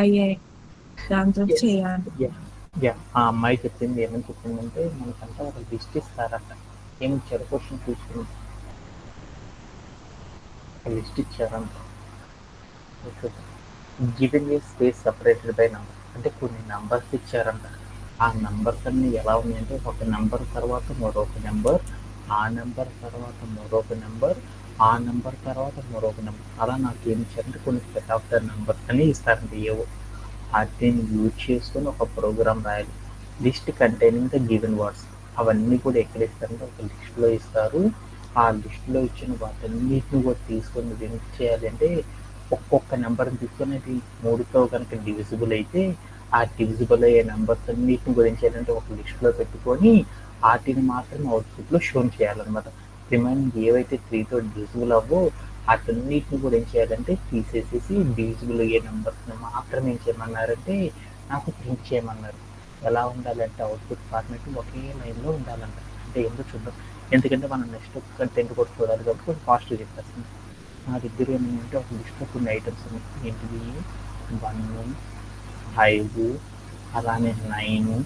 అయ్యాయి. దాంతో యెస్. చేయాలి. యాహ్! యాహ్! ఆ అమ్మాయి చెప్పింది ఏమని చెప్పిందంటే, మనకంతా ఒక లిస్ట్ ఇస్తారట. ఏమిచ్చారు క్వెషన్ చూసుకొని. ఒక లిస్ట్ ఇచ్చారంట. Okay. Given a space separated by number. అంటే కొన్ని నంబర్స్ ఇచ్చారంట. ఆ నంబర్స్ అన్నీ ఎలా ఉన్నాయంటే, ఒక నంబర్ తర్వాత మరొక నంబర్, ఆ నంబర్ తర్వాత మరొక నంబర్, ఆ నంబర్ తర్వాత మరొక నంబర్. అలా నాకేమి ఇచ్చారంటే కొన్ని సెట్ ఆఫ్ ద నంబర్స్ అని ఇస్తారంట ఏవో. వాటిని యూజ్ చేసుకొని ఒక ప్రోగ్రామ్ రాయాలి. List containing the given words. అవన్నీ కూడా ఎక్కడ ఇస్తారంటే ఒక లిస్ట్లో ఇస్తారు. ఆ లిస్ట్లో ఇచ్చిన వాటన్నిటిని కూడా తీసుకొని నువ్వు ఏం చేయాలి అంటే ఒక్కొక్క నెంబర్ని తీసుకొని అది 3తో కనుక డివిజిబుల్ అయితే ఆ డివిజిబుల్ అయ్యే నెంబర్స్ అన్నిటిని కూడా ఏం చేయాలంటే ఒక లిస్ట్లో పెట్టుకొని వాటిని మాత్రమే అవుట్పుట్లో షో చేయాలన్నమాట. రిమైనింగ్ ఏవైతే 3తో డివిజిబుల్ అవ్వో వాటన్నిటిని కూడా ఏం చేయాలంటే తీసేసేసి డివిజిబుల్ అయ్యే నెంబర్స్ని మాత్రమే ఏం చేయమన్నారంటే నాకు ప్రింట్ చేయమన్నారు. ఎలా ఉండాలంటే అవుట్పుట్ ఫార్మేట్ ఒకే లైన్లో ఉండాలంట. అంటే ఎందుకు చూద్దాం, ఎందుకంటే మనం నెక్స్ట్ కంటెంట్ కూడా చూడాలి కాబట్టి కొంచెం ఫాస్ట్గా చెప్పేస్తుంది. నా దగ్గర ఏమంటే ఒక లిస్ట్లో కొన్ని ఐటమ్స్ ఉన్నాయి. ఏంటివి 1, 5, అలానే 9,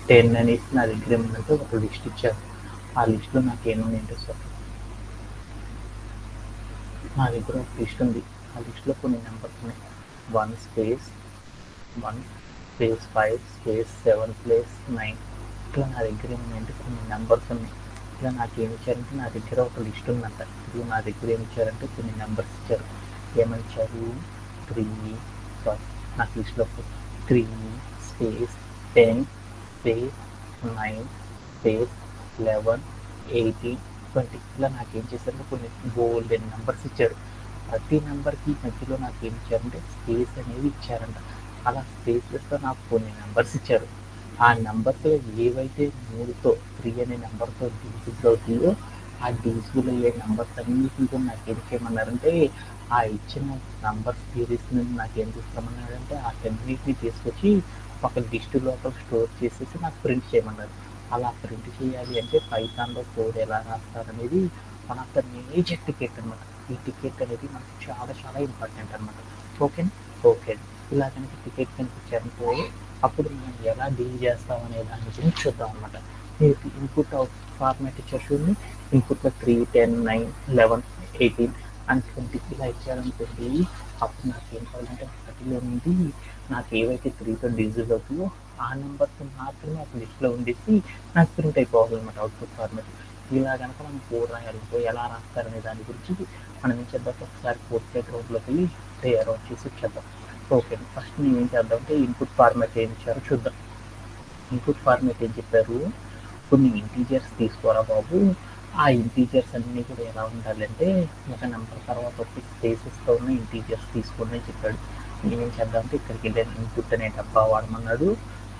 10 అనేసి నా దగ్గర ఏమంటే ఒక లిస్ట్ ఇచ్చారు. ఆ లిస్ట్లో నాకు ఏమున్నాయంటే సార్, నా దగ్గర ఒక లిస్ట్ ఉంది. ఆ లిస్ట్లో కొన్ని నెంబర్స్ ఉన్నాయి. 1 స్పేస్ 1 స్పేస్ 5 స్పేస్ 7 ప్లస్ 9. ఇట్లా నా దగ్గర ఏమున్నాయంటే కొన్ని నెంబర్స్ ఉన్నాయి. ఇలా నాకు ఏమి ఇచ్చారంటే నా దగ్గర ఒక లిస్ట్ ఉందంట. ఇది నా దగ్గర ఏమి ఇచ్చారంటే కొన్ని నెంబర్స్ ఇచ్చారు. ఏమని ఇచ్చారు, 3 సారీ నాకు లిస్ట్లో 3 స్పేస్ 10 స్పేస్ 9 స్పేస్ 11 18 20. ఇలా నాకేం చేశారంటే కొన్ని గోల్డెన్ నెంబర్స్ ఇచ్చారు. ప్రతి నెంబర్కి మధ్యలో నాకు ఏమి ఇచ్చారంటే స్పేస్ అనేది ఇచ్చారంట. అలా స్పేసెస్తో నాకు కొన్ని నెంబర్స్ ఇచ్చారు. ఆ నెంబర్స్లో ఏవైతే 3తో 3 అనే నెంబర్తో డివిజిబుల్ అవుతుందో ఆ డివిజిబుల్ అయ్యే నెంబర్స్ అన్నిటిని కూడా నాకు ఏం చేయమన్నారంటే ఆ ఇచ్చిన నంబర్ సిరీస్ నుండి నాకు ఏం తీసుకోమన్నారంటే ఆ అన్నిటిని తీసుకొచ్చి ఒక లిస్ట్ లోపల స్టోర్ చేసేసి నాకు ప్రింట్ చేయమన్నారు. అలా ప్రింట్ చేయాలి అంటే పైథాన్లో కోడ్ ఎలా రాస్తారనేది one of the major ticket అనమాట. ఈ టికెట్ అనేది మనకు చాలా చాలా ఇంపార్టెంట్ అనమాట. Okay okay. ఇలా కనుక టికెట్ కనిపించారనుకో అప్పుడు మనం ఎలా డీల్ చేస్తాం అనే దాని గురించి చూద్దాం అనమాట. మీకు ఇన్పుట్ అవుట్పుట్ ఫార్మాట్ ఇచ్చారు చూడండి. ఇన్పుట్లో 3, 10, 9, 11, 18 అండ్ 20 ఇలా ఇచ్చారనుకోండి. అప్పుడు నాకు ఏం కావాలంటే వాటిలో నుండి నాకు ఏవైతే 3తో డిజిట్ అవుతుందో ఆ నెంబర్స్ మాత్రమే ఒక లిస్ట్లో ఉండేసి నాకు ప్రింట్ అయిపోవాలన్నమాట అవుట్పుట్ ఫార్మాట్. ఇలా కనుక మనం కోడ్ రాయాలనుకో ఎలా రాస్తారనే దాని గురించి మనం ఏం చేద్దాం, ఒకసారి కోడ్ ప్లేగ్రౌండ్లోకి వెళ్ళి తయారు చేసి వచ్చేద్దాం. ఓకే, ఫస్ట్ నేను ఏం చేద్దాం అంటే ఇన్పుట్ ఫార్మాట్ ఏం ఇచ్చారో చూద్దాం. ఇన్పుట్ ఫార్మాట్ ఏం చెప్పారు, కొన్ని ఇంటీజర్స్ తీసుకోరా బాబు. ఆ ఇంటీజర్స్ అన్నీ కూడా ఎలా ఉండాలంటే ఒక నెంబర్ తర్వాత ఒక స్పేసెస్తో ఉన్న ఇంటీజర్స్ తీసుకోండి అని చెప్పాడు. నేనేం చేద్దామంటే ఇక్కడికి వెళ్ళాను, ఇన్పుట్ అనే డబ్బా వాడమన్నాడు.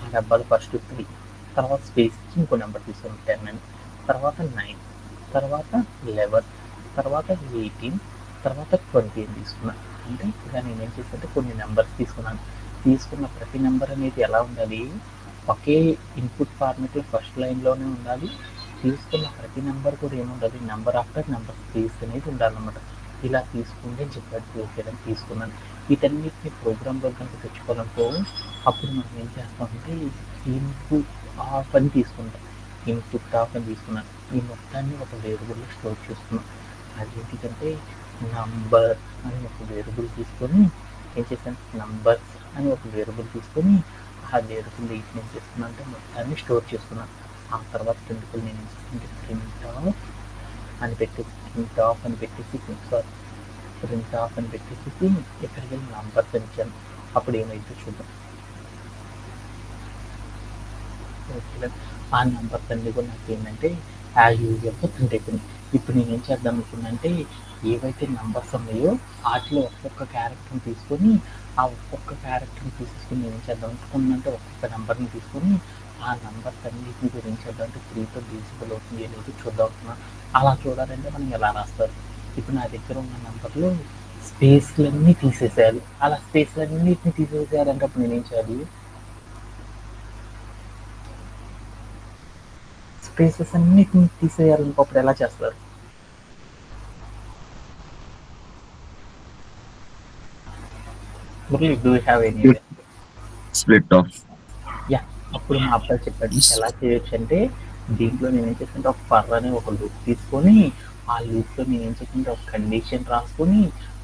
ఆ డబ్బాలో ఫస్ట్ 3, తర్వాత స్పేస్ ఇచ్చి ఇంకో నెంబర్ తీసుకుని 10 అని, తర్వాత 9, తర్వాత 11, తర్వాత 18, తర్వాత 20 అని తీసుకున్నాను. అంటే ఇలా నేనేం చేశానంటే కొన్ని నెంబర్స్ తీసుకున్నాను. తీసుకున్న ప్రతి నెంబర్ అనేది ఎలా ఉండాలి, ఒకే ఇన్పుట్ ఫార్మాట్లో ఫస్ట్ లైన్లోనే ఉండాలి. తీసుకున్న ప్రతి నెంబర్ కూడా ఏముండాలి, నెంబర్ ఆఫ్టర్ నెంబర్ స్పేస్ అనేది ఉండాలన్నమాట. ఇలా తీసుకుంటే చెప్పాడు. ఓకే అని తీసుకున్నాను. వీటన్నిటిని ప్రోగ్రాంలో కనుక తెచ్చుకోవాలనుకో అప్పుడు మనం ఏం చేస్తామంటే ఇన్పుట్ ఆఫ్ అని తీసుకుంటాం. ఇన్పుట్ ఆఫ్ అని తీసుకున్నాను. ఈ మొత్తాన్ని ఒక వేరియబుల్లో స్టోర్ చేసుకున్నాను. అదేంటిదంటే నంబర్ అని ఒక వేరియబుల్ తీసుకొని ఏం చేశాను, నంబర్స్ అని ఒక వేరియబుల్ తీసుకొని ఆ వేరియబుల్ ఏం చేస్తున్నాను అంటే మొత్తాన్ని స్టోర్ చేసుకున్నాను. ఆ తర్వాత ప్రింట్ఫుల్ నేను ఏం చేస్తానంటే ప్రింట్ ఆఫ్ అని పెట్టేసి సారీ ప్రింట్ ఆఫ్ అని పెట్టేసి ఎక్కడికి వెళ్ళి నంబర్స్ అని ఇచ్చాను. అప్పుడు ఏమైతే చూద్దాం. ఓకే, ఆ నెంబర్స్ అన్నీ కూడా నాకు ఏంటంటే యాజ్ యూజువల్గా ప్రింట్ అయిపోయింది. ఇప్పుడు నేను ఏం చేద్దాం అనుకున్నానంటే ఏవైతే నెంబర్స్ ఉన్నాయో వాటిలో ఒక్కొక్క క్యారెక్టర్ని తీసుకొని ఆ ఒక్కొక్క క్యారెక్టర్ని తీసేసుకుని నేను ఏం చేద్దాం అనుకున్నానంటే ఒక్కొక్క నెంబర్ని తీసుకొని ఆ నెంబర్స్ అన్నిటిని కూడా ఏం చేద్దాం అంటే 3తో డివిజిబుల్ అవుతుంది అనేది చూద్దాం అనుకున్నాను. అలా చూడాలంటే మనం ఎలా రాస్తారు, ఇప్పుడు నా దగ్గర ఉన్న నెంబర్లో స్పేస్లన్నీ తీసేసేయాలి. అలా స్పేస్లన్నిటిని తీసేసేయాలంటే అప్పుడు నేనేం చేయాలి, స్పేసెస్ అన్నిటిని తీసేయాలనుకో అప్పుడు ఎలా చేస్తారు. Murali do have any You split off. Yeah అప్పుడు మా అబ్బాయి చెప్పాడు ఎలా చేయొచ్చు అంటే దీంట్లో నేను ఏం చేస్తుంటే ఒక ఫర్ అనే ఒక లూప్ తీసుకొని ఆ లూప్లో నేను ఏం చేస్తుంటే ఒక కండిషన్ రాసుకొని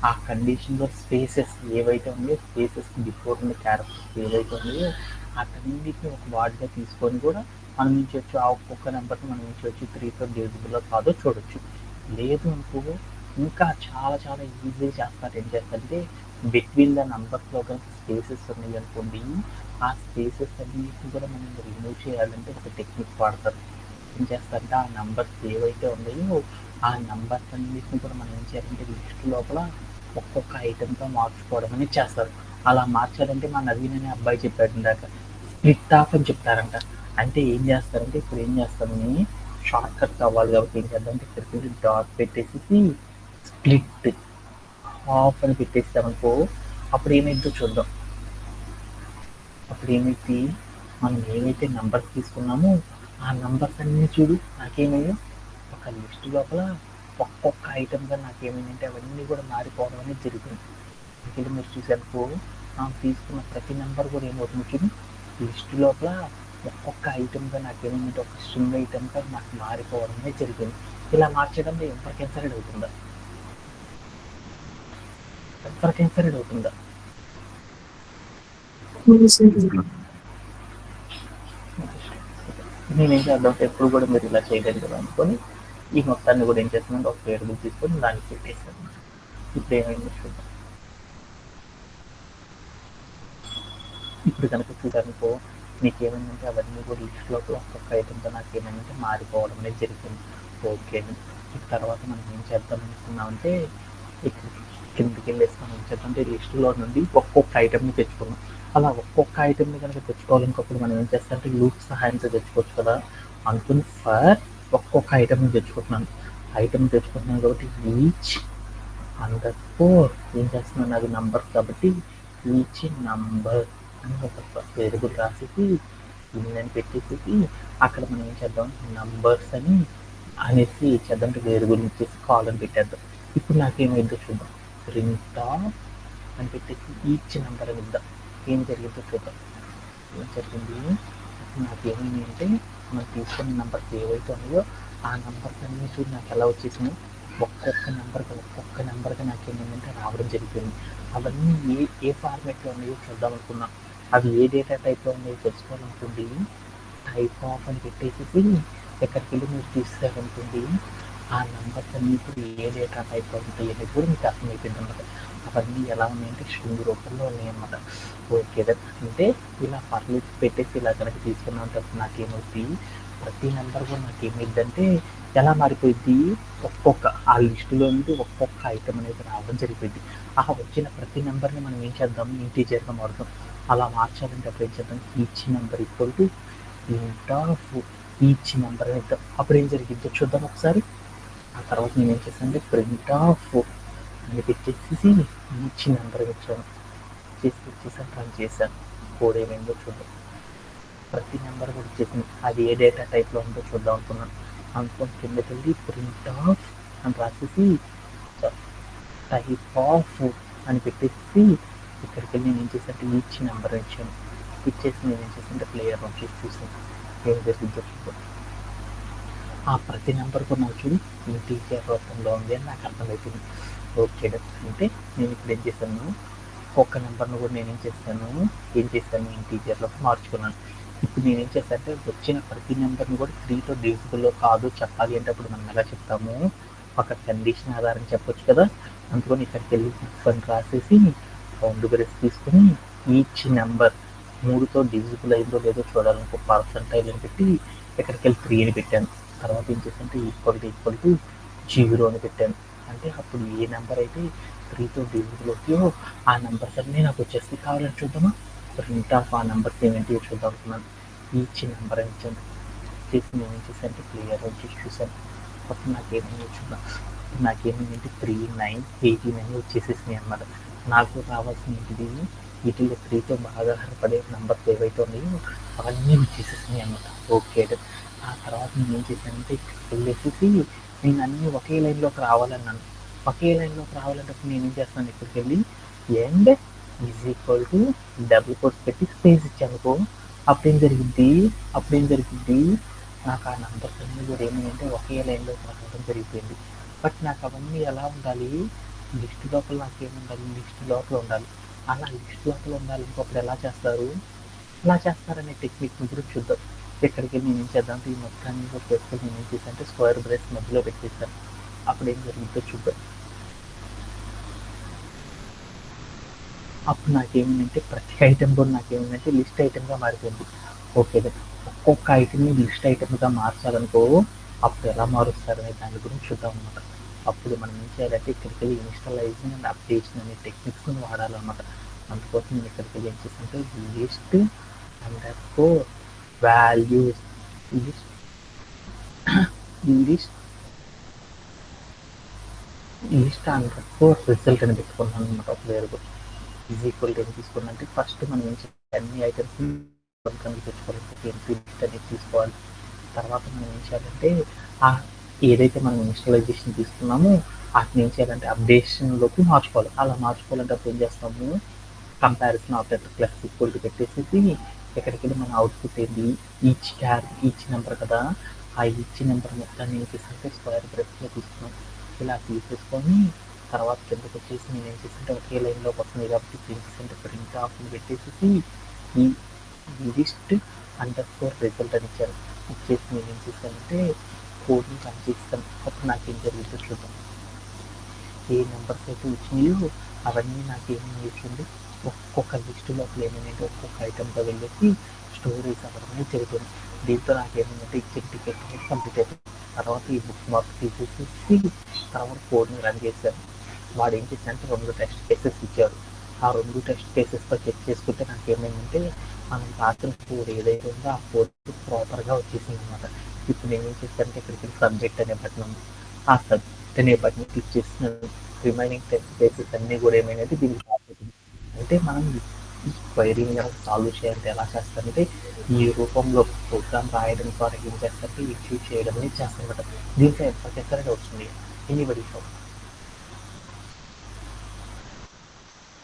ఆ కండిషన్లో స్పేసెస్ ఏవైతే ఉన్నాయో స్పేసెస్ బిఫోర్ ఉన్న క్యారెక్టర్స్ ఏవైతే ఉన్నాయో అటన్నిటిని ఒక వార్డ్గా తీసుకొని కూడా మనం నుంచి ఆ ఒక్కొక్క నెంబర్ని మనం నుంచి 3తో డివిజిబుల్ కాదో చూడొచ్చు. లేదు అనుకో ఇంకా చాలా చాలా ఈజీ చేస్తారు. ఏం చేస్తారంటే బిట్వీన్ ద నంబర్స్లో కనుక స్పేసెస్ ఉన్నాయి అనుకోండి ఆ స్పేసెస్ అన్నిటిని కూడా మనం రిమూవ్ చేయాలంటే ఒక టెక్నిక్ వాడతారు. ఏం చేస్తారంటే ఆ నంబర్స్ ఏవైతే ఉన్నాయో ఆ నంబర్స్ అన్నిటిని కూడా మనం ఏం చేయాలంటే లిస్ట్ లోపల ఒక్కొక్క ఐటెంతో మార్చుకోవడం అనేది చేస్తారు. అలా మార్చాలంటే మా నవీన్ అనే అబ్బాయి చెప్పాడు ఇందాక స్ప్లిట్ ఆఫ్ అని చెప్తారంట. అంటే ఏం చేస్తారంటే ఇప్పుడు ఏం చేస్తామని షార్ట్ కట్ కావాలి కాబట్టి ఏం చేద్దామంటే ఇక్కడికి డాట్ పెట్టేసి స్ప్లిట్ ఆఫ్ అని పెట్టేస్తామనుకో అప్పుడు ఏమైందో చూద్దాం. అప్పుడు ఏమైతే మనం ఏవైతే నంబర్స్ తీసుకున్నామో ఆ నంబర్స్ అన్నీ చూడు నాకేమయ్యో ఒక లిస్ట్ లోపల ఒక్కొక్క ఐటమ్గా నాకేమైందంటే అవన్నీ కూడా మారిపోవడం అనేది జరిగింది. ఇక్కడ మీరు చూసానుకో నాకు తీసుకున్న ప్రతి నెంబర్ కూడా ఏమవుతుంది చూడు లిస్ట్ లోపల ఒక్కొక్క ఐటమ్గా నాకేమైందంటే ఒక స్ట్రింగ్ ఐటమ్గా నాకు మారిపోవడం అనేది జరిగింది. ఇలా మార్చడంలో ఎవరికైనా సరే అవుతుందా? ఎవరికైనా సరే అవుతుందా? నేనేం చేద్దాం ఎప్పుడు కూడా మీరు ఇలా చేయలేదు కదా అనుకొని ఈ మొత్తాన్ని కూడా ఏం చేస్తున్నాను ఒక వేరియబుల్ తీసుకొని దానికి పెట్టేస్తాను. ఇప్పుడు ఏమైంది చూద్దాం. ఇప్పుడు కనుక చూడనుకో మీకు ఏమైందంటే అవన్నీ కూడా లిస్ట్లో ఒక్కొక్క ఐటమ్తో నాకు ఏమైందంటే మారిపోవడం అనేది జరిగింది. ఓకే తర్వాత మనం ఏం చేద్దాం అనుకున్నామంటే ఇక్కడ కిందకి వెళ్ళేసి మనం ఏం చేద్దాం అంటే లిస్టులో నుండి ఒక్కొక్క ఐటమ్ని తెచ్చుకున్నాం. అలా ఒక్కొక్క ఐటమ్ని కనుక తెచ్చుకోవాలనుకోప్పుడు మనం ఏం చేస్తామంటే లూప్ సహాయంతో తెచ్చుకోవచ్చు కదా అనుకుని ఫర్ ఒక్కొక్క ఐటమ్ని తెచ్చుకుంటున్నాను. ఐటమ్ తెచ్చుకుంటున్నాను కాబట్టి ఈచ్ అండర్ ఫోర్ ఏం చేస్తున్నాను అది నంబర్ కాబట్టి ఈచ్ నంబర్ అని ఒక వేరియబుల్ రాసేసి ఇన్ని పెట్టేసి అక్కడ మనం ఏం చేద్దాం నంబర్స్ అని అనేసి చేద్దాం వేరియబుల్ ఇచ్చేసి కాలమ్ పెట్టేద్దాం. ఇప్పుడు నాకేమైందో చూద్దాం. ప్రింట్ ఆఫ్ అని పెట్టేసి ఈచ్ నెంబర్ అని ఇద్దాం. ఏం జరిగిందో చూద్దాం. ఏం జరిగింది నాకేమైంది అంటే మనం తీసుకున్న నెంబర్స్ ఏవైతే ఉన్నాయో ఆ నెంబర్స్ అన్నీ చూసి నాకు ఎలా వచ్చేసినాయి ఒక్కొక్క నెంబర్గా నాకేమైందంటే రావడం జరిగింది. అవన్నీ ఏ ఫార్మేట్లో ఉన్నాయో చూద్దాం అనుకున్నాం. అవి ఏ డేటా టైప్లో ఉన్నాయో తెలుసుకోవాలనుకోండి టైప్ ఆఫ్ అని పెట్టేసి ఎక్కడికి వెళ్ళి మీరు చూసారనుకోండి ఆ నెంబర్స్ అన్నీ కూడా ఏ డేటా టైప్లో ఉంటాయి అనేది కూడా మీకు అర్థమైపోయింది అనమాట. అవన్నీ ఎలా ఉన్నాయంటే స్ట్రింగ్ రూపంలో ఉన్నాయన్నమాట. ఓకే అంటే ఇలా పర్లేదు పెట్టేసి ఇలా కనుక తీసుకున్నంత నాకేమవుతుంది ప్రతి నెంబర్ కూడా నాకేమైందంటే ఎలా మారిపోయింది ఒక్కొక్క ఆ లిస్టులో నుండి ఒక్కొక్క ఐటమ్ అనేది రావడం జరిపోయింది. ఆ వచ్చిన ప్రతి నెంబర్ని మనం ఏం చేద్దాం ఇంటీజర్గా మారుతాం. అలా మార్చాలంటే అప్పుడు ఏం చేద్దాం each number equal to print of each number అని ఇద్దాం. అప్పుడు ఏం జరిగిందో చూద్దాం ఒకసారి. ఆ తర్వాత నేను ఏం చేశానంటే ప్రింట్ ఆఫ్ అని పెట్టేసి ఈచ్ నెంబర్ వచ్చాను వచ్చేసాను రన్ చేశాను. కోడ్ ఏమైందో చూద్దాం. ప్రతి నెంబర్ కూడా వచ్చేసింది. అది ఏ డేటా టైప్లో ఉందో చూద్దాం అనుకున్నాను. అనుకుని కిందకి వెళ్ళి ప్రింట్ ఆఫ్ అని రాసేసి టైప్ ఆఫ్ అని పెట్టేసి ఇక్కడికి వెళ్ళి నేను ఏం చేశానంటే ఈచ్ నెంబర్ ఇచ్చాను. ఇచ్చేసి నేను ఏం చేశానంటే ప్లేయర్ నుంచి చూసాను ఏం జరిగిందో చూద్దాం. ఆ ప్రతి నెంబర్ కూడా నాకు చూడు ఇంటీజర్ రూపంలో ఉంది అని నాకు అర్థమవుతుంది. ఓకే అంటే నేను ఇప్పుడు ఏం చేశాను ఒక్క నెంబర్ను కూడా నేనేం చేశాను ఇంటీజర్లోకి మార్చుకున్నాను. ఇప్పుడు నేనేం చేశానంటే వచ్చిన ప్రతి నెంబర్ని కూడా 3తో డివిజిబుల్లో కాదు చెప్పాలి అంటే అప్పుడు మనం ఎలా చెప్తాము ఒక కండిషన్ ఆధారం చెప్పొచ్చు కదా. అందుకని ఇక్కడికి వెళ్ళి అని రాసేసి రౌండ్ బ్రేస్ తీసుకుని ఈచ్ నెంబర్ 3తో డివిజిబుల్ అయిందో లేదో చూడాలనుకో పర్సంటైల్ అని పెట్టి ఇక్కడికి వెళ్ళి 3 అని పెట్టాను. తర్వాత ఏం చేశానంటే ఈక్వల్ టు 0 అని పెట్టాను. అంటే అప్పుడు ఏ నెంబర్ అయితే 3తో డివిజిబుల్ అవుతాయో ఆ నెంబర్స్ అన్నీ నాకు వచ్చేసి కావాలని చూద్దామా. ప్రింట్ ఆఫ్ ఆ నెంబర్స్ ఏమేంటి చూద్దాం అనుకున్నాను. ఈచ్ నెంబర్ అని ఇచ్చాను. చేసి నేను ఏం చేశానంటే క్లియర్ వచ్చి చూశాను. అప్పుడు నాకేమైంది చూద్దాం. నాకేమైందంటే 3, 9, 18 వచ్చేసేసినాయి అన్నమాట. నాకు రావాల్సిన ఏంటిది వీటిలో 3తో బాగా ఆధారపడే నెంబర్స్ ఏవైతే ఉన్నాయో అవన్నీ వచ్చేసేసినాయి అన్నమాట. ఓకే ఆ తర్వాత నేను ఏం చేశానంటే ఇక్కడికి వెళ్ళేసి నేను అన్నీ ఒకే లైన్లోకి రావాలన్నాను. ఒకే లైన్లోకి రావాలంటే నేను ఏం చేస్తాను ఇక్కడికి వెళ్ళి end is equal to double quotes పెట్టి స్పేస్ ఇచ్చానుకో అప్పుడేం జరిగింది నాకు ఆ నంబర్స్ అన్నీ కూడా ఏమైందంటే ఒకే లైన్లో రావడం జరిగిపోయింది. బట్ నాకు అవన్నీ ఎలా ఉండాలి, లిస్ట్ లోపల నాకేముండాలి, లిస్ట్ లోపల ఉండాలి. అలా లిస్ట్ లోపల ఉండాలి ఇంకొకటి ఎలా చేస్తారనే టెక్నిక్ గురించి చూద్దాం. ఇక్కడికి నేను ఏం చేద్దాం అంటే ఈ మొత్తాన్ని పెట్టుకుని నేను ఏం చేశాను అంటే స్క్వేర్ బ్రేస్ మధ్యలో పెట్టేస్తాను. అప్పుడు ఏం జరుగుతుందో చూద్దాం. అప్పుడు నాకేమిందంటే ప్రతి ఐటెం కూడా నాకేమిందంటే లిస్ట్ ఐటెంగా మారిపోయింది. ఓకే, ఒక్కొక్క ఐటెంని లిస్ట్ ఐటెంగా మార్చాలనుకో అప్పుడు ఎలా మారుస్తారనే దాని గురించి చూద్దాం అనమాట. అప్పుడు మనం ఏం చేయాలంటే ఇక్కడికి వెళ్ళి ఇన్స్టాలైజింగ్ అండ్ అప్డేషన్ అనే టెక్నిక్స్ని వాడాలన్నమాట. అందుకోసం నేను ఇక్కడికి వెళ్ళి ఏం చేస్తానంటే list under score values list under score result అని పెట్టుకున్నాను అనమాట. ఒక వేరియబుల్ ఈజ్ ఈక్వల్ టు ఏం తీసుకున్నానంటే ఫస్ట్ మనం ఏం చేయాలి, అన్ని ఐటమ్స్ తెచ్చుకోవాలి, ఎంట్రీ లిస్ట్ అనేది తీసుకోవాలి. తర్వాత మనం ఏం చేయాలంటే ఏదైతే మనం ఇన్స్టాలైజేషన్ తీసుకున్నామో వాటిని ఏం చేయాలంటే అప్డేషన్లోకి మార్చుకోవాలి. అలా మార్చుకోవాలంటే అప్పుడు ఏం చేస్తాము, comparison operator plus equal to పెట్టేసి ఎక్కడికి మన అవుట్పుట్ ఏంటి, ఈచ్ నెంబర్ కదా, ఆ ఈచ్ నెంబర్ మొత్తాన్ని ఏం చేస్తుంటే స్క్వేర్ బ్రేస్లో తీసుకున్నాం. ఇలా తీసేసుకొని తర్వాత కిందకి వచ్చేసి నేను ఏం చేస్తుంటే ఒకే లైన్లోకి వస్తుంది కాబట్టి ప్రింట్ ఆఫ్ని పెట్టేసి ఈ లిస్ట్ అండర్ స్కోర్ రిజల్ట్ అని ఇచ్చేసి నేను ఏం చేశానంటే కోడ్ని రన్ చేస్తాను. అప్పుడు నాకేం జరుగుతుందో చూద్దాం. ఏ నెంబర్స్ అయితే వచ్చినాయో అవన్నీ నాకేమీ వచ్చింది ఒక్కొక్క లిస్ట్ లోపల ఏమైందంటే ఒక్కొక్క ఐటమ్గా వెళ్ళేసి స్టోరేజ్ అవ్వడం అనేది జరుగుతుంది. దీంతో నాకేమైందంటే ఇచ్చిన టికెట్ అనేది కంప్లీట్ అయిపోయింది. తర్వాత ఈ బుక్ మార్క్ తీసేసి తర్వాత కోడ్ని రన్ చేశాను. వాడు ఏం చేశాడంటే 2 టెస్ట్ కేసెస్ ఇచ్చారు. ఆ 2 టెస్ట్ కేసెస్తో చెక్ చేసుకుంటే నాకేమైందంటే మనం రాసిన కోడ్ ఏదైతే ఉందో ఆ కోడ్ ప్రాపర్గా వచ్చేసింది అనమాట. ఇప్పుడు నేను ఏం చేస్తానంటే ఇక్కడికి సబ్జెక్ట్ అనే బటన్ ఉంది, ఆ సబ్జెక్ట్ అనే బటన్ క్లిక్ చేసిన రిమైనింగ్ టెస్ట్ కేసెస్ అన్నీ కూడా ఏమైనది దీనికి రాబోతుంది. అంటే మనం ఈ క్వైరీని కనుక సాల్వ్ చేయాలంటే ఎలా చేస్తారంటే ఈ రూపంలో ప్రోగ్రామ్ రాయడం ద్వారా ఏం చేస్తారంటే ఎగ్జిక్యూట్ చేయడం అనేది చేస్తారన్నమాట. దీంట్లో ఎంత చేస్తారని వస్తుంది ఎనీబడి షో.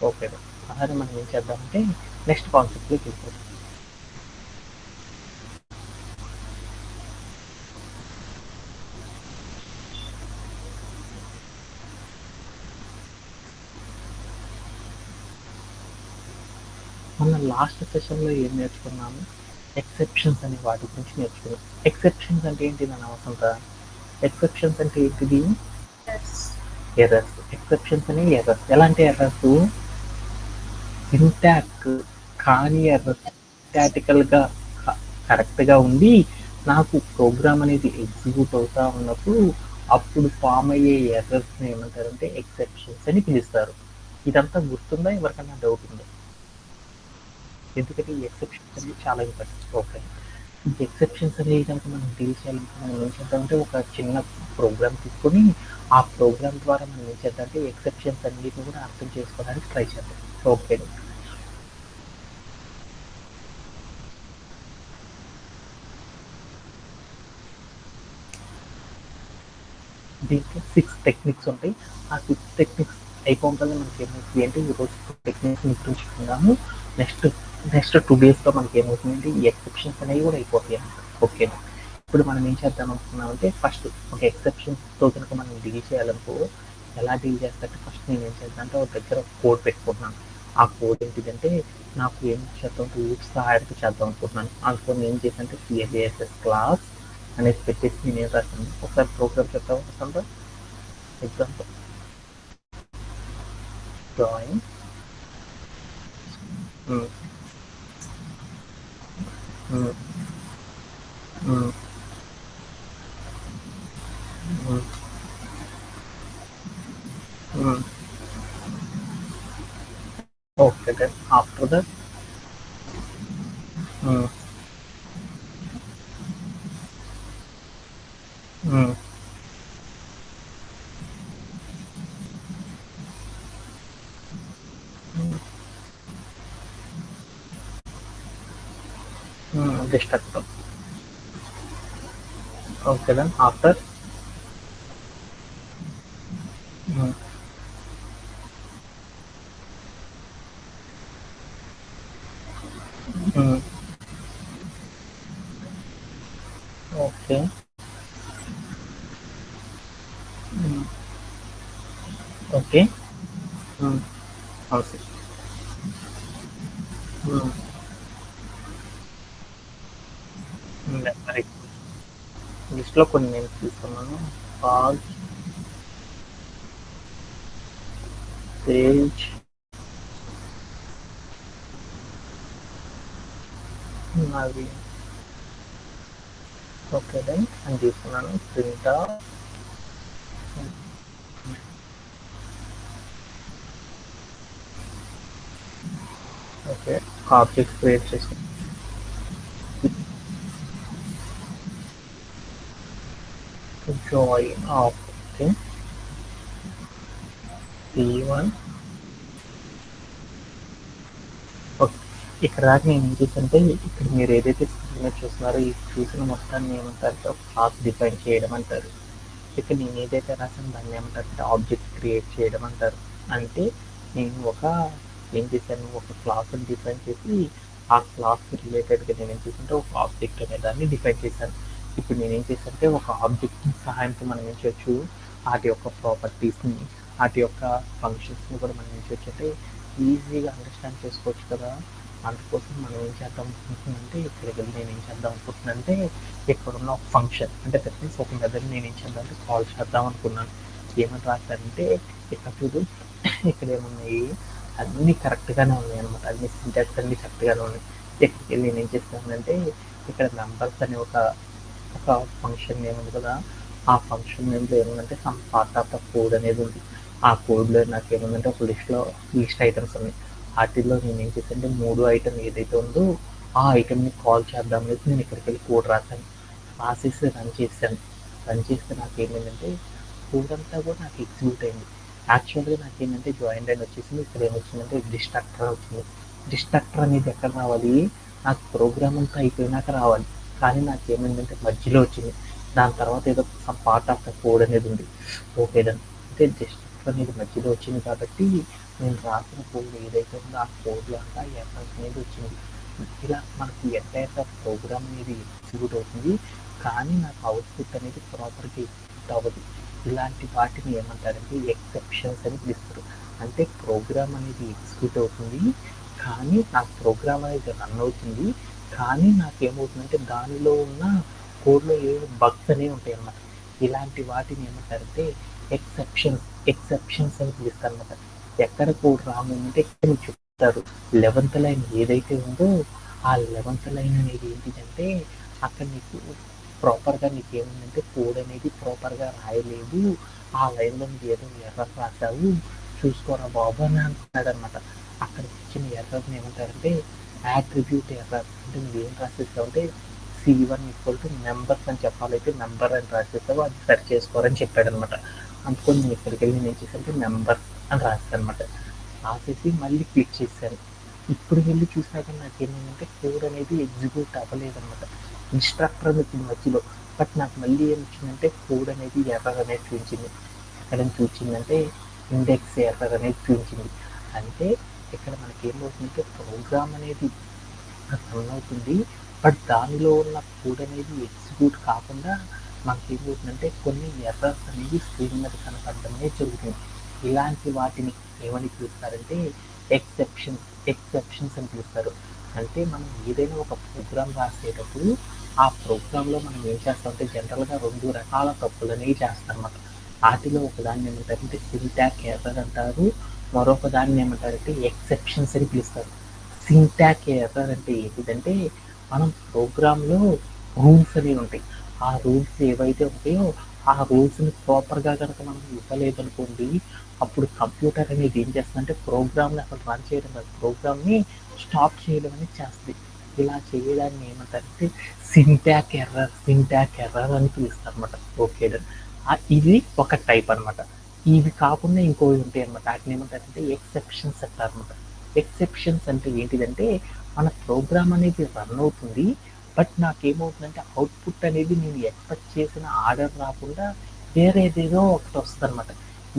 ఓకే, అలానే మనం ఏం చేద్దామంటే నెక్స్ట్ కాన్సెప్ట్లోకి వెళ్ళిపోతాం. మన లాస్ట్ సెషన్లో ఏం నేర్చుకున్నాము, ఎక్సెప్షన్స్ అనే వాటి గురించి నేర్చుకున్నాం. ఎక్సెప్షన్స్ అంటే ఏంటి నన్ను అవసరంగా, ఎక్సెప్షన్స్ అంటే ఏంటిది, ఎర్రర్స్. ఎక్సెప్షన్స్ అనే ఎర్రర్స్. ఎలాంటి ఎర్రర్స్, సింటాక్స్ కానీ ఎర్రర్స్, సింటాటికల్గా కరెక్ట్గా ఉండి నాకు ప్రోగ్రామ్ అనేది ఎగ్జిక్యూట్ అవుతా ఉన్నప్పుడు అప్పుడు ఫామ్ అయ్యే ఎర్రర్స్ని ఏమంటారంటే ఎక్సెప్షన్స్ అని పిలుస్తారు. ఇదంతా గుర్తుందా, ఎవరికైనా డౌట్ ఉందా? ఎందుకంటే ఈ ఎక్సెప్షన్స్ అనేది చాలా ఇంపార్టెంట్. ఓకే, ఈ ఎక్సెప్షన్స్ అనేవి కనుక మనం డీల్ చేయాలంటే మనం ఏం చేద్దామంటే ఒక చిన్న ప్రోగ్రామ్ తీసుకొని ఆ ప్రోగ్రామ్ ద్వారా మనం ఏం చేద్దామంటే ఎక్సెప్షన్స్ అన్నిటిని కూడా అర్థం చేసుకోవడానికి ట్రై చేద్దాం. ఓకే, దీంట్లో 6 టెక్నిక్స్ ఉంటాయి. ఆ 6 టెక్నిక్స్ అయిపోతుంది మనకి ఏమవుతుంది అంటే ఈరోజు టెక్నిక్స్ గురించుకున్నాము. నెక్స్ట్ 2 డేస్లో మనకి ఏమవుతుందంటే ఈ ఎక్సెప్షన్స్ అనేవి కూడా అయిపోతాయి అన్నమాట. ఓకేనా, ఇప్పుడు మనం ఏం చేద్దాం అనుకున్నామంటే ఫస్ట్ ఒక ఎక్సెప్షన్స్తో కనుక మనం డీల్ చేయాలనుకో ఎలా డీల్ చేస్తారంటే ఫస్ట్ నేను ఏం చేద్దాం అంటే ఒక దగ్గర కోడ్ పెట్టుకుంటున్నాను. ఆ కోడ్ ఏంటిదంటే నాకు ఏం చేద్దాం రూట్స్ సహాయంతో చేద్దాం అనుకుంటున్నాను. అందుకని ఏం చేశానంటే CSS క్లాస్ అనేది పెట్టేసి నేను ఏం రాస్తాను ఒకసారి ప్రోగ్రామ్ చెప్తాం వస్తుందా. Example drawing okay, then after that destructor. Okay, then after okay. Okay. అవును సార్. నెంబర్ లిస్ట్లో కొన్ని నేను తీసుకున్నాను. పాల్, పేజ్, అవి ఓకే దెన్ అని తీసుకున్నాను. Print okay. ఆబ్జెక్ట్ క్రియేట్ చేసుకున్నాను. Join of okay. P1 okay. ఇక్కడ దాకా నేను ఏం చేశానంటే ఇక్కడ మీరు ఏదైతే స్క్రీన్ చూస్తున్నారో ఈ చూసిన మొత్తాన్ని ఏమంటారు క్లాస్ డిఫైన్ చేయడం అంటారు. ఇక్కడ నేను ఏదైతే రాసాను దాన్ని ఏమంటారంటే ఆబ్జెక్ట్ క్రియేట్ చేయడం అంటారు. అంటే నేను ఏం చేశాను, ఒక క్లాస్ని డిఫైన్ చేసి ఆ క్లాస్ రిలేటెడ్గా నేను ఏం చేశానంటే ఒక ఆబ్జెక్ట్ అనే దాన్ని డిఫైన్ చేశాను. ఇప్పుడు నేను ఏం చేశానంటే ఒక ఆబ్జెక్ట్ సహాయంతో మనం ఏం చేయొచ్చు, వాటి యొక్క ప్రాపర్టీస్ని, వాటి యొక్క ఫంక్షన్స్ని కూడా మనం ఏం చేయొచ్చు అంటే ఈజీగా అండర్స్టాండ్ చేసుకోవచ్చు కదా. అందుకోసం మనం ఏం చేద్దాం అనుకుంటున్నానంటే ఇక్కడికి నేను ఏం చేద్దాం అనుకుంటున్నానంటే ఇక్కడ ఉన్న ఒక ఫంక్షన్ అంటే దట్ మీన్స్ ఒక మెథడ్ నేను ఏం చేద్దాం అంటే కాల్ చేద్దాం అనుకున్నాను. ఏమని రాస్తానంటే ఇక్కడ చూడు, ఇక్కడ ఏమున్నాయి అన్నీ కరెక్ట్గానే ఉన్నాయి అనమాట. అన్ని సింటాక్స్ అన్నీ కరెక్ట్గానే ఉన్నాయి. ఇక్కడికి వెళ్ళి నేను ఏం చేస్తానంటే ఇక్కడ నంబర్స్ అనే ఒక ఫంక్షన్ నేమ్ ఉంది కదా, ఆ ఫంక్షన్ నేమ్లో ఏముందంటే some part of the code అనేది ఉంది. ఆ కోడ్లో నాకు ఏముందంటే ఒక లిస్ట్ ఐటమ్స్ ఉన్నాయి. వాటిల్లో నేను ఏం చేశానంటే 3 ఐటమ్ ఏదైతే ఉందో ఆ ఐటమ్ని కాల్ చేద్దాం అనేది నేను ఇక్కడికి వెళ్ళి కోడ్ రాశాను. రాసేసి రన్ చేశాను. రన్ చేస్తే నాకు ఏమైందంటే కోడ్ అంతా కూడా నాకు ఎగ్జిక్యూట్ అయింది. యాక్చువల్గా నాకు ఏంటంటే జాయిన్ అని వచ్చేసింది. ఇక్కడ ఏమొచ్చిందంటే డిస్ట్రక్టర్ వచ్చింది. డిస్ట్రక్టర్ అనేది ఎక్కడ రావాలి, నాకు ప్రోగ్రామ్ అంతా అయిపోయినాక రావాలి. కానీ నాకు ఏమైందంటే మధ్యలో వచ్చింది. దాని తర్వాత ఏదో some part of the code అనేది ఉంది. Okay done. అంటే డిస్ట్రక్టర్ అనేది మధ్యలో వచ్చింది కాబట్టి నేను రాసిన కోడ్ ఏదైతే ఉందో ఆ కోడ్లో అంతా ఎర్రర్స్ అనేది వచ్చింది. ఇలా మనకి ఎంటైర్ ప్రోగ్రామ్ అనేది ఎగ్జిక్యూట్ అవుతుంది, కానీ నాకు అవుట్పుట్ అనేది ప్రాపర్గా ఎగ్జిక్యూట్ అవ్వదు. ఇలాంటి వాటిని ఏమంటారంటే ఎక్సెప్షన్స్ అని పిలుస్తారు. అంటే ప్రోగ్రామ్ అనేది ఎగ్జిక్యూట్ అవుతుంది, కానీ నాకు ప్రోగ్రామ్ అనేది రన్ అవుతుంది, కానీ నాకేమవుతుందంటే దానిలో ఉన్న కోడ్లో ఏవో బగ్స్ అనేవి ఉంటాయి అన్నమాట. ఇలాంటి వాటిని ఏమంటారంటే ఎక్సెప్షన్స్ అని పిలుస్తారు అన్నమాట. ఎక్కడ కోడ్ రాంగ్ ఉందంటే ఇక్కడ మీకు చెప్తారు. 11th లైన్ ఏదైతే ఉందో ఆ 11th లైన్ అనేది ఏంటిదంటే అక్కడ నీకు ప్రాపర్గా నీకు ఏముందంటే కోడ్ అనేది ప్రాపర్గా రాయలేదు, ఆ లైన్లో నీకు ఏదో ఎర్రర్ రాశావు చూసుకోరా బాబు అని అంటున్నాడు అనమాట. అక్కడ ఇచ్చిన ఎర్రర్ని ఏమంటారంటే యాట్రిబ్యూట్ ఎర్రర్. అంటే నువ్వు ఏం రాసేస్తావు అంటే C1 = నెంబర్స్ అని చెప్పాలైతే నెంబర్ అని రాసేస్తావు, అది సరి చేసుకోరని చెప్పాడు అనమాట. అందుకని నేను ఇక్కడికి వెళ్ళి నేను చేశానంటే నెంబర్ అని రాస్తాను అనమాట. రాసేసి మళ్ళీ క్లిక్ చేశాను. ఇప్పుడు వెళ్ళి చూసినాక నాకేమైందంటే కోడ్ అనేది ఎగ్జిక్యూట్ అవ్వలేదన్నమాట. ఇన్స్ట్రక్టర్ అనేది మధ్యలో, బట్ నాకు మళ్ళీ ఏం వచ్చిందంటే కోడ్ అనేది ఎర్రర్ అనేది చూపించింది. ఎక్కడ చూపించిందంటే ఇండెక్స్ ఎర్రర్ అనేది చూపించింది. అంటే ఇక్కడ మనకి ఏమవుతుందంటే ప్రోగ్రామ్ అనేది రన్ అవుతుంది, బట్ దానిలో ఉన్న కోడ్ అనేది ఎగ్జిక్యూట్ కాకుండా మనకి ఏమవుతుందంటే కొన్ని ఎర్రర్స్ అనేవి స్క్రీన్ మీద కనపడడమే జరుగుతుంది. ఇలాంటి వాటిని ఏమని పిలుస్తారంటే ఎక్సెప్షన్స్ అని పిలుస్తారు. అంటే మనం ఏదైనా ఒక ప్రోగ్రామ్ రాసేటప్పుడు ఆ ప్రోగ్రాంలో మనం ఏం చేస్తామంటే జనరల్గా 2 రకాల తప్పులు అనేవి చేస్తాం అన్నమాట. వాటిలో ఒకదాన్ని ఏమంటారంటే సింటాక్ ఎర్రర్ అంటారు, మరొక దాన్ని ఏమంటారంటే ఎక్సెప్షన్స్ అని పిలుస్తారు. సింటాక్ ఎర్రర్ అంటే ఏంటిదంటే మనం ప్రోగ్రాంలో రూల్స్ అనేవి ఉంటాయి. ఆ రూల్స్ ఏవైతే ఉంటాయో ఆ రూల్స్ని ప్రాపర్గా కనుక మనం ఇవ్వలేదనుకోండి, అప్పుడు కంప్యూటర్ అనేది ఏం చేస్తుందంటే ప్రోగ్రామ్ని అక్కడ రన్ చేయడం కాదు, ప్రోగ్రామ్ని స్టాప్ చేయడం అనేది చేస్తుంది. ఇలా చేయడాన్ని ఏమంటారంటే సింటాక్ ఎర్రర్ అని పిలుస్తారు అనమాట. ఓకే ఇది ఒక టైప్ అనమాట. ఇవి కాకుండా ఇంకోవి ఉంటాయి అనమాట. వాటిని ఏమంటారంటే ఎక్సెప్షన్స్ అంటారు అనమాట. ఎక్సెప్షన్స్ అంటే ఏంటిదంటే మన ప్రోగ్రామ్ అనేది రన్ అవుతుంది, బట్ నాకేమవుతుందంటే అవుట్పుట్ అనేది నేను ఎక్స్పెక్ట్ చేసిన ఆర్డర్ రాకుండా వేరేదేదో ఒకటి వస్తుంది అనమాట.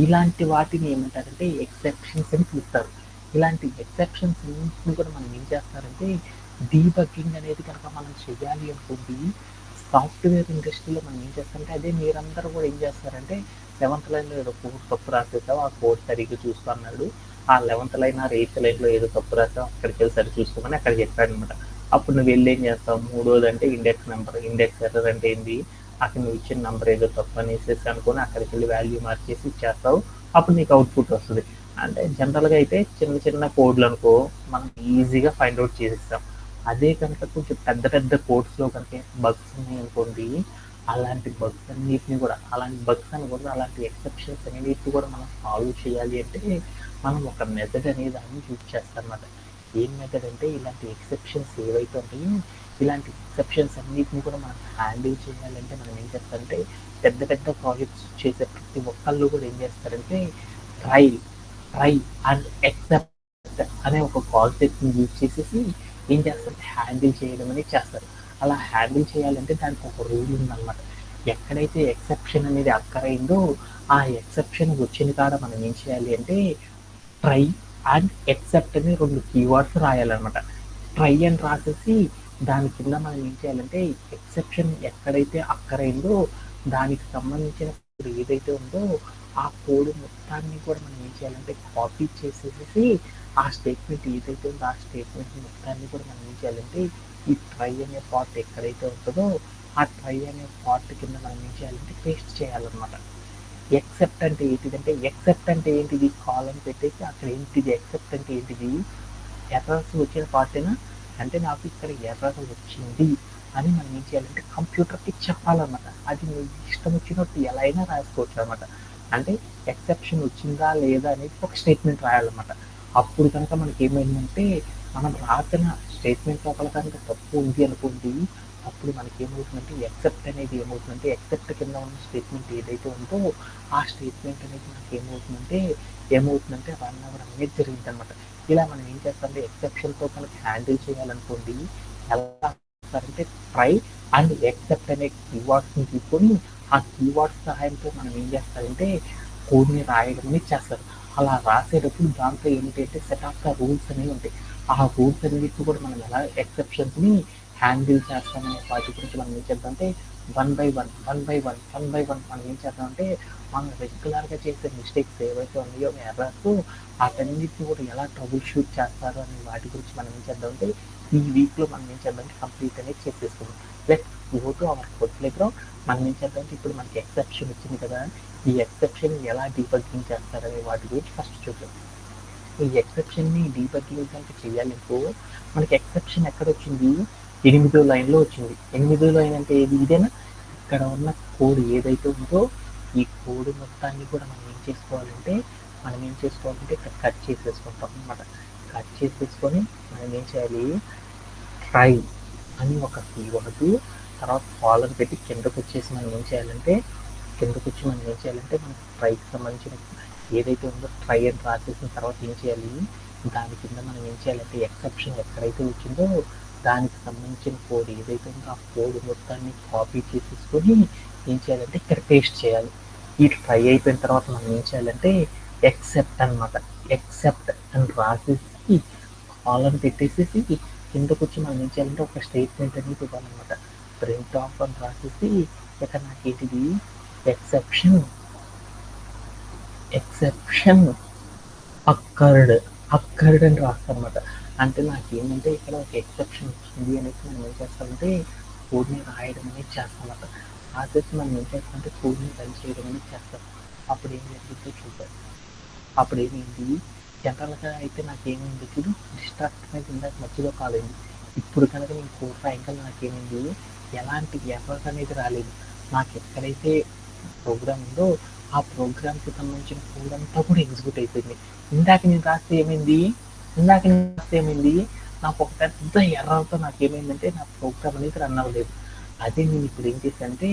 ఇలాంటి వాటిని ఏమంటారంటే ఎక్సెప్షన్స్ అని పిలుస్తారు. ఇలాంటి ఎక్సెప్షన్స్ కూడా మనం ఏం చేస్తారంటే డీబగ్గింగ్ అనేది కనుక మనం చేయాలి అనుకోండి, సాఫ్ట్వేర్ ఇండస్ట్రీలో మనం ఏం చేస్తామంటే అదే మీరందరూ కూడా ఏం చేస్తారంటే 11th లైన్లో ఏదో కోడ్ తప్పు రాసేసావు, ఆ కోడ్ సరిగ్గా చూసుకో అన్నాడు. ఆ 11th లైన్ ఆ 8th లైన్లో ఏదో తప్పు రాసావు, అక్కడికి వెళ్ళి సరి చూసుకోమని అక్కడ చెప్పాడు అనమాట. అప్పుడు నువ్వు వెళ్ళి ఏం చేస్తావు, మూడోది అంటే ఇండెక్స్ నెంబర్, ఇండెక్స్ ఎర్రర్ అంటే ఏంది, అక్కడ నువ్వు ఇచ్చిన నెంబర్ ఏదో తప్పు అనేసి అనుకుని అక్కడికి వెళ్ళి వాల్యూ మార్చేసి ఇచ్చేస్తావు. అప్పుడు నీకు అవుట్పుట్ వస్తుంది. అంటే జనరల్గా అయితే చిన్న చిన్న కోడ్లు అనుకో మనం ఈజీగా ఫైండ్ అవుట్ చేసేస్తాం. అదే కనుక కొంచెం పెద్ద పెద్ద కోడ్స్లో కనుక బగ్స్ ఉన్నాయి అనుకోండి, అలాంటి బగ్స్ అన్నిటిని కూడా అలాంటి ఎక్సెప్షన్స్ అన్నిటిని కూడా మనం సాల్వ్ చేయాలి అంటే మనం ఒక మెథడ్ అనేది దాన్ని యూజ్ చేస్తాం అన్నమాట. ఏం మెథడ్ అంటే ఇలాంటి ఎక్సెప్షన్స్ ఏవైతే ఉంటాయో ఇలాంటి ఎక్సెప్షన్స్ అన్నిటిని కూడా మనం హ్యాండిల్ చేయాలంటే మనం ఏం చేస్తారంటే పెద్ద పెద్ద ప్రాజెక్ట్స్ చేసే ప్రతి ఒక్కళ్ళు కూడా ఏం చేస్తారంటే ట్రై అండ్ ఎక్సెప్ట్ అనే ఒక కాన్సెప్ట్ని యూజ్ చేసేసి ఏం చేస్తారంటే హ్యాండిల్ చేయడం అనేది చేస్తారు. అలా హ్యాండిల్ చేయాలంటే దానికి ఒక రూల్ ఉందన్నమాట. ఎక్కడైతే ఎక్సెప్షన్ అనేది అక్కరైందో ఆ ఎక్సెప్షన్ వచ్చిన కాడ మనం ఏం చేయాలి అంటే ట్రై అండ్ ఎక్సెప్ట్ అని 2 కీవర్డ్స్ రాయాలన్నమాట. ట్రై అని రాసేసి దాని కింద మనం ఏం చేయాలంటే ఎక్సెప్షన్ ఎక్కడైతే అక్కరైందో దానికి సంబంధించిన ఏదైతే ఉందో ఆ కోడ్ మొత్తాన్ని కూడా మనం ఏం చేయాలంటే కాపీ చేసేసి ఆ స్టేట్మెంట్ ఏదైతే ఉందో ఆ స్టేట్మెంట్ మొత్తాన్ని కూడా మనం ఏం చేయాలంటే ఈ ట్రై అనే పార్ట్ ఎక్కడైతే ఉంటుందో ఆ ట్రై అనే పార్ట్ కింద మనం ఏం చేయాలంటే పేస్ట్ చేయాలన్నమాట. ఎక్సెప్ట్ అంటే ఏంటిదంటే ఎక్సెప్ట్ అంటే ఏంటిది, కాలం పెట్టేసి అక్కడ ఏంటిది ఎక్సెప్ట్ అంటే ఏంటిది, ఎర్రర్స్ వచ్చిన పార్టీనా అంటే నాకు ఇక్కడ ఎర్రర్ వచ్చింది అని మనం ఏం చేయాలంటే కంప్యూటర్కి చెప్పాలన్నమాట. అది మీ ఇష్టం వచ్చినట్టు ఎలా అయినా రాసుకోవచ్చు అనమాట. అంటే ఎక్సెప్షన్ వచ్చిందా లేదా అనేది ఒక స్టేట్మెంట్ రాయాలన్నమాట. అప్పుడు కనుక మనకి ఏమైందంటే మనం రాసిన స్టేట్మెంట్ లోపల కనుక తప్పు ఉంది అనుకోండి, అప్పుడు మనకి ఏమవుతుందంటే ఎక్సెప్ట్ అనేది ఏమవుతుందంటే ఎక్సెప్ట్ కింద ఉన్న స్టేట్మెంట్ ఏదైతే ఉందో ఆ స్టేట్మెంట్ అనేది మనకి ఏమవుతుందంటే రన్ అవ్వడం అనేది జరిగింది అనమాట. ఇలా మనం ఏం చేస్తామంటే ఎక్సెప్షన్తో కనుక హ్యాండిల్ చేయాలనుకోండి, ఎలా చేస్తారంటే ట్రై అండ్ ఎక్సెప్ట్ అనే కీవర్డ్స్ని తీసుకొని ఆ కీవర్డ్స్ సహాయంతో మనం ఏం చేస్తారంటే కోడ్ని రాయడం అనేది చేస్తారు. అలా రాసేటప్పుడు దాంట్లో ఏంటంటే సెట్ ఆఫ్ ద రూల్స్ అనేవి ఉంటాయి. ఆ రూల్స్ అన్నిటిని కూడా మనం ఎలా ఎక్సెప్షన్స్ని హ్యాండిల్ చేస్తామనే వాటి గురించి మనం ఏం చేద్దామంటే వన్ బై వన్ మనం ఏం చేద్దామంటే మనం రెగ్యులర్గా చేసే మిస్టేక్స్ ఏవైతే ఉన్నాయో ఎర్రర్స్ వాటన్నిటిని కూడా ఎలా ట్రబుల్ షూట్ చేస్తారు అనే వాటి గురించి మనం ఏం చేద్దామంటే ఈ వీక్లో మనం ఏం చేద్దామంటే కంప్లీట్ అనేది చేసేసుకుందాం. Let go to our code playground. మనం ఏం చేద్దామంటే ఇప్పుడు మనకి ఎక్సెప్షన్ వచ్చింది కదా, ఈ ఎక్సెప్షన్ ఎలా డీబగ్గింగ్ చేస్తారనే వాటి గురించి ఫస్ట్ చూద్దాం. ఈ ఎక్సెప్షన్ని డీబగ్గింగ్ కనుక చేయాలనుకో మనకి ఎక్సెప్షన్ ఎక్కడ వచ్చింది, 8వ లైన్లో వచ్చింది. 8వ లైన్ అంటే ఏది, ఇదేనా. ఇక్కడ ఉన్న కోడ్ ఏదైతే ఉందో ఈ కోడ్ మొత్తాన్ని కూడా మనం ఏం చేసుకోవాలంటే ఇక్కడ కట్ చేసేసుకుంటాం అన్నమాట. కట్ చేసేసుకొని మనం ఏం చేయాలి, ట్రై అని ఒక కీవర్డ్ తర్వాత కాలర్ పెట్టి కిందకు వచ్చేసి మనం ఏం చేయాలంటే మనకి ట్రైకి సంబంధించిన ఏదైతే ఉందో ట్రై అని రాసేసిన తర్వాత ఏం చేయాలి, దాని కింద మనం ఏం చేయాలంటే ఎక్సెప్షన్ ఎక్కడైతే వచ్చిందో దానికి సంబంధించిన కోడ్ ఏదైతే ఉందో ఆ కోడ్ మొత్తాన్ని కాపీ చేసేసుకొని ఏం చేయాలంటే ఇక్కడ పేస్ట్ చేయాలి. ఈ ట్రై అయిపోయిన తర్వాత మనం ఏం చేయాలంటే ఎక్సెప్ట్ అని రాసేసి కాలర్ పెట్టేసేసి కిందకు వచ్చి మనం ఏం చేయాలంటే ఒక స్టేట్మెంట్ అనేది ఇవ్వాలన్నమాట. ప్రింట్ ఆఫ్ అని రాసేసి ఇక్కడ నాకు ఏంటిది ఎక్సెప్షన్ అక్కర్డ్ అని రాస్తారనమాట. అంటే నాకేంటంటే ఇక్కడ ఒక ఎక్సెప్షన్ వచ్చింది అనేసి మనం ఏం చేస్తామంటే కోడ్ని రాయడం అనేది చేస్తామన్నమాట. రాసేసి మనం ఏం చేస్తామంటే కోడ్ని రన్ చేయడం అనేది చేస్తాం. అప్పుడు ఏం జరిగిందో చూద్దాం. అప్పుడు ఏమైంది, జనరల్గా అయితే నాకేమైంది చూడు, డిస్ట్రాక్ట్ అనేది ఇందాక మధ్యలో కాలేదు. ఇప్పుడు కనుక నేను కోడ్ రాయగల నాకేమైంది, ఎలాంటి ఎర్రర్ అనేది రాలేదు. నాకు ఎక్కడైతే ప్రోగ్రామ్ ఉందో ఆ ప్రోగ్రామ్కి సంబంధించిన కోడ్ అంతా కూడా ఎగ్జిక్యూట్ అయిపోయింది. ఇందాక నేను రాస్తే ఏమైంది, నాకు ఒక పెద్ద ఎర్రర్తో నాకేమైందంటే నా ప్రోగ్రామ్ అనేది రన్ అవ్వలేదు. అదే నేను ఇప్పుడు ఏం చేశానంటే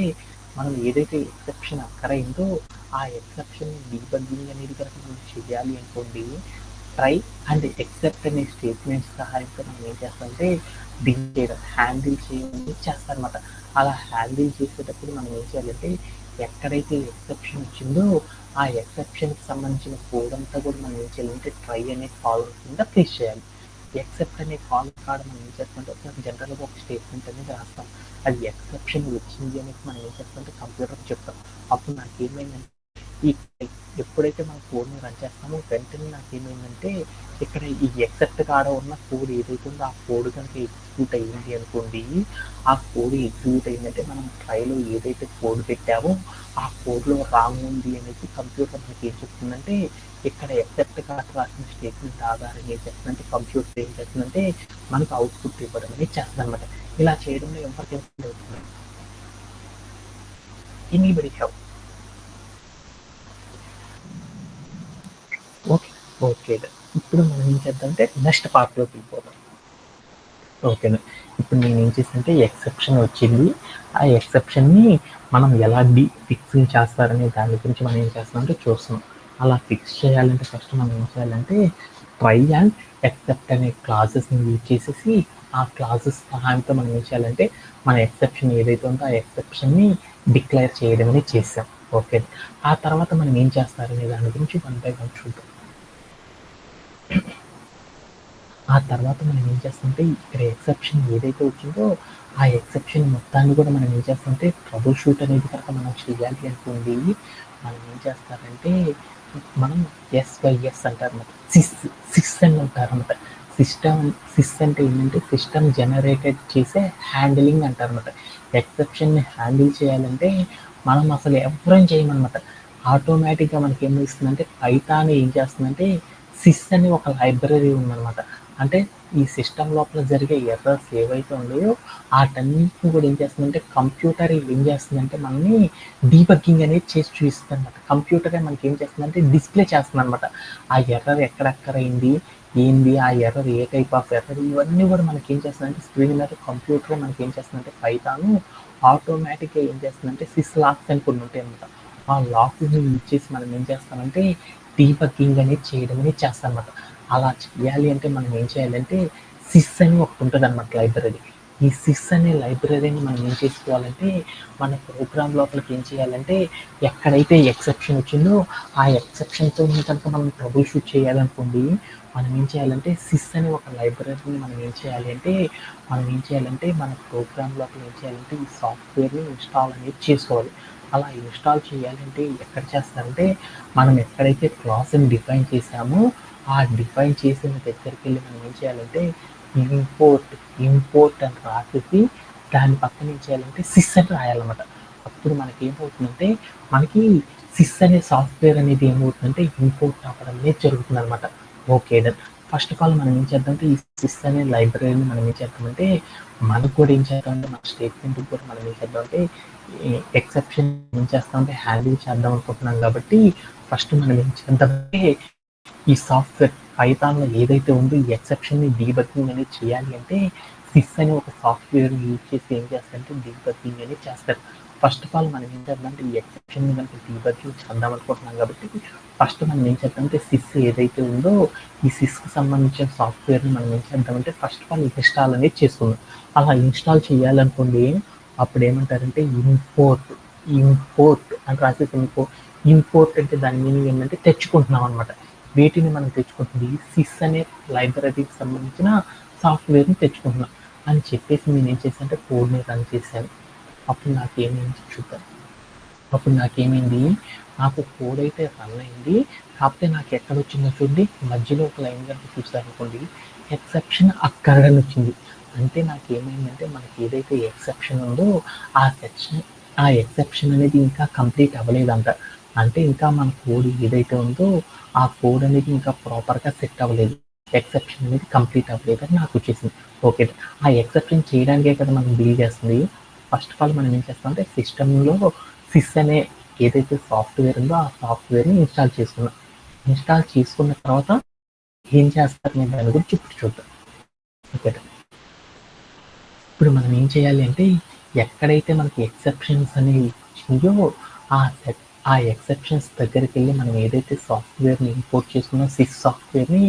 మనం ఏదైతే ఎక్సెప్షన్ అక్కరైందో ఆ ఎక్సెప్షన్ డీబగ్గింగ్ అనేది కనుక మనం చేయాలి అనుకోండి, ట్రై అండ్ ఎక్సెప్ట్ అనే స్టేట్మెంట్స్ సహాయంతో మనం ఏం చేస్తామంటే హ్యాండిల్ చేయడం చేస్తారనమాట. అలా హ్యాండిల్ చేసేటప్పుడు మనం ఏం చేయాలంటే ఎక్కడైతే ఎక్సెప్షన్ వచ్చిందో ఆ ఎక్సెప్షన్కి సంబంధించిన కోడ్ అంతా కూడా మనం ఏం చేయాలంటే ట్రై అనే కాలమ్ కింద ప్లేస్ చేయాలి. ఎక్సెప్ట్ అనే కాల్ కాడ మనం ఏం చేస్తామంటే ఒక జనరల్గా ఒక స్టేట్మెంట్ అనేది రాస్తాం. అది ఎక్సెప్షన్ వచ్చింది అనేది మనం ఏం చేస్తామంటే కంప్యూటర్కి చెప్తాం. అప్పుడు నాకు ఏమైందంటే ఈ ఎప్పుడైతే మనం కోడ్ని రన్ చేస్తామో వెంటనే నాకు ఏమైందంటే ఇక్కడ ఈ ఎక్సెప్ట్ కాడ ఉన్న కోడ్ ఏదైతే ఉందో ఆ కోడ్ కనుక ఎగ్జిక్యూట్ అయ్యింది అనుకోండి, ఆ కోడ్ ఎగ్జిక్యూట్ అయిందంటే మనం ట్రైలో ఏదైతే కోడ్ పెట్టామో ఆ కోడ్లో రాంగ్ ఉంది అనేది కంప్యూటర్ మనకి ఏం చెప్తుందంటే ఇక్కడ ఎక్సెప్ట్ కాడ రాసిన స్టేట్మెంట్ ఆధారంగా ఏం చేస్తుందంటే కంప్యూటర్ ఏం చేస్తుందంటే మనకు అవుట్పుట్ ఇవ్వడం అనేది చేస్తుంది అనమాట. ఇలా చేయడంలో ఎవరికి అవుతుంది? ఎనీబడి హ్యావ్ ఓకే ఇప్పుడు మనం ఏం చేద్దామంటే నెక్స్ట్ పార్ట్లోకి వెళ్ళిపోతాం. ఓకేనా, ఇప్పుడు నేను ఏం చేసానంటే ఎక్సెప్షన్ వచ్చింది, ఆ ఎక్సెప్షన్ని మనం ఎలా ఫిక్సింగ్ చేస్తారనే దాని గురించి మనం ఏం చేస్తామంటే చూస్తున్నాం. అలా ఫిక్స్ చేయాలంటే ఫస్ట్ మనం ఏం చేయాలంటే ట్రై అండ్ ఎక్సెప్ట్ అనే క్లాజెస్ని యూజ్ చేసేసి ఆ క్లాజెస్ సహాయంతో మనం ఏం చేయాలంటే మన ఎక్సెప్షన్ ఏదైతే ఉందో ఆ ఎక్సెప్షన్ని డిక్లేర్ చేయడం అనేది చేసాం. ఓకే, ఆ తర్వాత మనం ఏం చేస్తారనే దాని గురించి 1 by 1 చూద్దాం. ఆ తర్వాత మనం ఏం చేస్తామంటే ఇక్కడ ఎక్సెప్షన్ ఏదైతే వచ్చిందో ఆ ఎక్సెప్షన్ మొత్తాన్ని కూడా మనం ఏం చేస్తామంటే ట్రబుల్ షూట్ అనేది కనుక మనం చేయాలి అనుకోండి, మనం ఏం చేస్తారంటే మనం SYS అంటారన్నమాట, సిస్ అని అంటారన్నమాట. సిస్ అంటే ఏంటంటే సిస్టమ్ జనరేటెడ్ చేసే హ్యాండిలింగ్ అంటారన్నమాట. ఎక్సెప్షన్ని హ్యాండిల్ చేయాలంటే మనం అసలు ఎవరేం చేయమన్నమాట. ఆటోమేటిక్గా మనకి ఏం చేస్తుందంటే పైథాన్ ఏం చేస్తుందంటే సిస్ అని ఒక లైబ్రరీ ఉందన్నమాట. అంటే ఈ సిస్టమ్ లోపల జరిగే ఎర్రర్స్ ఏవైతే ఉన్నాయో వాటన్నింటిని కూడా ఏం చేస్తుందంటే కంప్యూటర్ ఏం చేస్తుందంటే మనల్ని డీబగ్గింగ్ అనేది చేసి చూపిస్తుంది అనమాట. కంప్యూటరే మనకి ఏం చేస్తుందంటే డిస్ప్లే చేస్తుంది అనమాట. ఆ ఎర్రర్ ఎక్కడెక్కడైంది, ఏంది, ఆ error A type of error, ఇవన్నీ కూడా మనకి ఏం చేస్తుందంటే స్క్రీన్ మీద కంప్యూటరే మనకి ఏం చేస్తుందంటే పైథాన్ ఆటోమేటిక్గా ఏం చేస్తుందంటే సిస్ లాక్స్ అని కొన్ని ఉంటాయి అనమాట. ఆ లాక్ని యూజ్ చేసి మనం ఏం చేస్తామంటే డీబగ్గింగ్ అనేది చేయడం అనేది చేస్తాం అనమాట. అలా చేయాలి అంటే మనం ఏం చేయాలంటే సిస్ అని ఒకటి ఉంటుంది అనమాట లైబ్రరీ. ఈ సిస్ అనే లైబ్రరీని మనం ఏం చేసుకోవాలంటే మన ప్రోగ్రామ్ లోపలికి ఏం చేయాలంటే ఎక్కడైతే ఎక్సెప్షన్ వచ్చిందో ఆ ఎక్సెప్షన్తో కనుక మనం ట్రబుల్ షూట్ చేయాలనుకోండి, మనం ఏం చేయాలంటే సిస్ అనే ఒక లైబ్రరీని మనం ఏం చేయాలంటే మన ప్రోగ్రామ్ లోపల ఏం చేయాలంటే ఈ సాఫ్ట్వేర్ని ఇన్స్టాల్ అనేది చేసుకోవాలి. అలా ఇన్స్టాల్ చేయాలంటే ఎక్కడ చేస్తారంటే మనం ఎక్కడైతే క్లాస్ని డిఫైన్ చేసామో ఆ డిఫైన్ చేసిన దగ్గరికి వెళ్ళి మనం ఏం చేయాలంటే ఇంపోర్ట్ అని రాసేసి దాని పక్కన ఏం చేయాలంటే సిస్ అని రాయాలన్నమాట. అప్పుడు మనకి ఏమవుతుందంటే మనకి సిస్ అనే సాఫ్ట్వేర్ అనేది ఏమవుతుందంటే ఇంపోర్ట్ అవ్వడం అనేది జరుగుతుంది అనమాట. ఓకే, ఫస్ట్ ఆఫ్ ఆల్ మనం ఏం చేద్దామంటే ఈ సిస్ అనే లైబ్రరీని మనం ఏం చేద్దామంటే మనకు కూడా ఏం చేద్దామంటే మన స్టేట్మెంట్ కూడా మనం ఏం చేద్దామంటే ఎక్సెప్షన్ ఏం చేస్తామంటే హ్యాండిల్ చేద్దాం అనుకుంటున్నాం. కాబట్టి ఫస్ట్ మనం ఏం చేద్దామంటే ఈ సాఫ్ట్వేర్ పైథాన్లో ఏదైతే ఉందో ఈ ఎక్సెప్షన్ని డీబగ్గింగ్ అనేది చేయాలి అంటే సిస్ అని ఒక సాఫ్ట్వేర్ యూజ్ చేసి ఏం చేస్తారంటే డీబగ్గింగ్ అనేది చేస్తారు. ఫస్ట్ ఆఫ్ ఆల్ మనం ఏం చేద్దామంటే ఈ ఎక్సెప్షన్ని కనుక డీబగ్గింగ్ చేద్దాం అనుకుంటున్నాం కాబట్టి ఫస్ట్ మనం ఏం చేద్దామంటే సిస్ ఏదైతే ఉందో ఈ సిస్కి సంబంధించిన సాఫ్ట్వేర్ని మనం ఏం చేద్దామంటే ఫస్ట్ ఆఫ్ ఆల్ ఇన్స్టాల్ అనేది చేసుకుందాం. అలా ఇన్స్టాల్ చేయాలనుకోండి అప్పుడు ఏమంటారంటే ఇంపోర్ట్ అని రాసేసి ఇంపోర్ట్ అంటే దాని మీనింగ్ ఏంటంటే తెచ్చుకుంటున్నాం అనమాట. వీటిని మనం తెచ్చుకుంటుంది సిస్ అనే లైబ్రరీకి సంబంధించిన సాఫ్ట్వేర్ని తెచ్చుకుంటున్నాం అని చెప్పేసి నేను ఏం చేశానంటే కోడ్ని రన్ చేశాను. అప్పుడు నాకేమైంది చూద్దాం. అప్పుడు నాకేమైంది, నాకు కోడ్ అయితే రన్ అయింది, కాకపోతే నాకు ఎక్కడ వచ్చిందో చూడండి, మధ్యలో ఒక లైన్ కనుక చూసారనుకోండి ఎక్సెప్షన్ అక్కడ వచ్చింది. అంటే నాకు ఏమైందంటే మనకి ఏదైతే ఎక్సెప్షన్ ఉందో ఆ ఎక్సెప్షన్ అనేది ఇంకా కంప్లీట్ అవ్వలేదంట. అంటే ఇంకా మన కోడ్ ఏదైతే ఉందో ఆ కోడ్ అనేది ఇంకా ప్రాపర్గా సెట్ అవ్వలేదు, ఎక్సెప్షన్ అనేది కంప్లీట్ అవ్వలేదు అని నాకు వచ్చేసింది. ఓకే, ఆ ఎక్సెప్షన్ చేయడానికే కదా మనం బిల్డ్ చేస్తుంది. ఫస్ట్ ఆఫ్ ఆల్ మనం ఏం చేస్తామంటే సిస్టంలో సిస్ అనే ఏదైతే సాఫ్ట్వేర్ ఉందో ఆ సాఫ్ట్వేర్ని ఇన్స్టాల్ చేసుకున్నాం. ఇన్స్టాల్ చేసుకున్న తర్వాత ఏం చేస్తారు నేను దాని గురించి ఇప్పుడు చూద్దాం. ఓకే, ఇప్పుడు మనం ఏం చేయాలి అంటే ఎక్కడైతే మనకి ఎక్సెప్షన్స్ అనేవి వచ్చినాయో ఆ ఎక్సెప్షన్స్ దగ్గరికి వెళ్ళి మనం ఏదైతే సాఫ్ట్వేర్ని ఇంపోర్ట్ చేసుకున్నాం సిస్ సాఫ్ట్వేర్ని,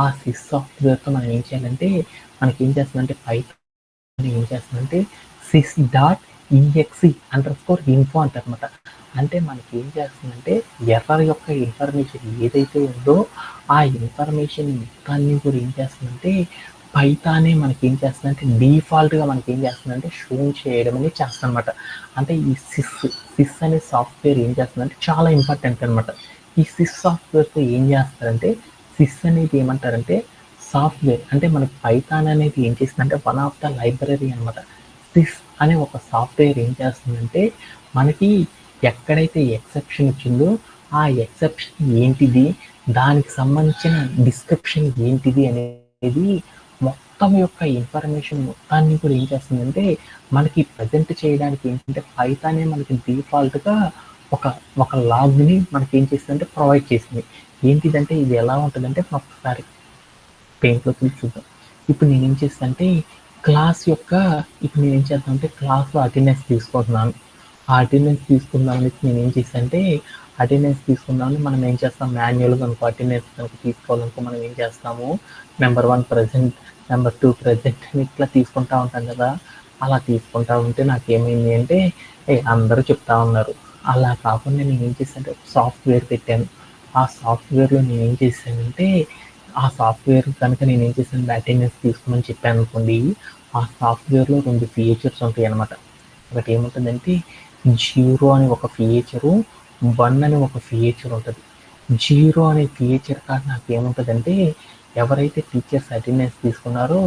ఆ సిస్ సాఫ్ట్వేర్తో మనం ఏం చేయాలంటే మనకి ఏం చేస్తుందంటే పైథాన్ ఏం చేస్తుందంటే sys.exe_info అంటారనమాట. ఆ అంటే మనకి ఏం చేస్తుందంటే ఎర్రర్ యొక్క ఇన్ఫర్మేషన్ ఏదైతే ఉందో ఆ ఇన్ఫర్మేషన్ మొత్తాన్ని కూడా ఏం చేస్తుందంటే పైథానే మనకి ఏం చేస్తుందంటే డిఫాల్ట్గా మనకి ఏం చేస్తుందంటే షో చేయడం అనేది చేస్తుందన్నమాట. అంటే ఈ సిస్ అనే సాఫ్ట్వేర్ ఏం చేస్తుందంటే చాలా ఇంపార్టెంట్ అనమాట. ఈ సిస్ సాఫ్ట్వేర్తో ఏం చేస్తారంటే సిస్ అనేది ఏమంటారంటే సాఫ్ట్వేర్ అంటే మనకి పైథాన్ అనేది ఏం చేస్తుందంటే వన్ ఆఫ్ ద లైబ్రరీ అనమాట. సిస్ అనే ఒక సాఫ్ట్వేర్ ఏం చేస్తుందంటే మనకి ఎక్కడైతే ఎక్సెప్షన్ వచ్చిందో ఆ ఎక్సెప్షన్ ఏంటిది, దానికి సంబంధించిన డిస్క్రిప్షన్ ఏంటిది అనేది మొత్తం యొక్క ఇన్ఫర్మేషన్ మొత్తాన్ని కూడా ఏం చేస్తుందంటే మనకి ప్రజెంట్ చేయడానికి ఏంటంటే పైథానే మనకి డిఫాల్ట్గా ఒక ఒక లాగ్ని మనకి ఏం చేస్తుందంటే ప్రొవైడ్ చేసింది. ఏంటిదంటే ఇది ఎలా ఉంటుందంటే ఒకసారి పెయింట్లోకి చూద్దాం. ఇప్పుడు నేనేం చేస్తానంటే క్లాస్ యొక్క ఇప్పుడు నేనేం చేస్తానంటే క్లాస్లో అటెండెన్స్ తీసుకుంటున్నాను. ఆ అటెండెన్స్ తీసుకుందామని నేను ఏం చేస్తానంటే అటెండెన్స్ తీసుకుందామని మనం ఏం చేస్తాం మాన్యువల్గా అనుకో అటెండెన్స్ కనుక తీసుకోవాలనుకో మనం ఏం చేస్తాము నెంబర్ 1 ప్రజెంట్, నెంబర్ 2 ప్రజెంట్ అని ఇట్లా తీసుకుంటా ఉంటాం కదా. అలా తీసుకుంటా ఉంటే నాకేమైంది అంటే అందరూ చెప్తా ఉన్నారు. అలా కాకుండా నేను ఏం చేశానంటే సాఫ్ట్వేర్ పెట్టాను. ఆ సాఫ్ట్వేర్లో నేను ఏం చేశానంటే ఆ సాఫ్ట్వేర్ కనుక నేను ఏం చేశాను అటెండెన్స్ తీసుకోమని చెప్పాను అనుకోండి, ఆ సాఫ్ట్వేర్లో 2 ఫీచర్స్ ఉంటాయి అన్నమాట. ఒకటి ఏముంటుందంటే 0 అని ఒక ఫీచరు, 1 అని ఒక ఫీచర్ ఉంటుంది. 0 అనే ఫీచర్ కాదు నాకేముంటుందంటే ఎవరైతే టీచర్స్ అటెండెన్స్ తీసుకున్నారో,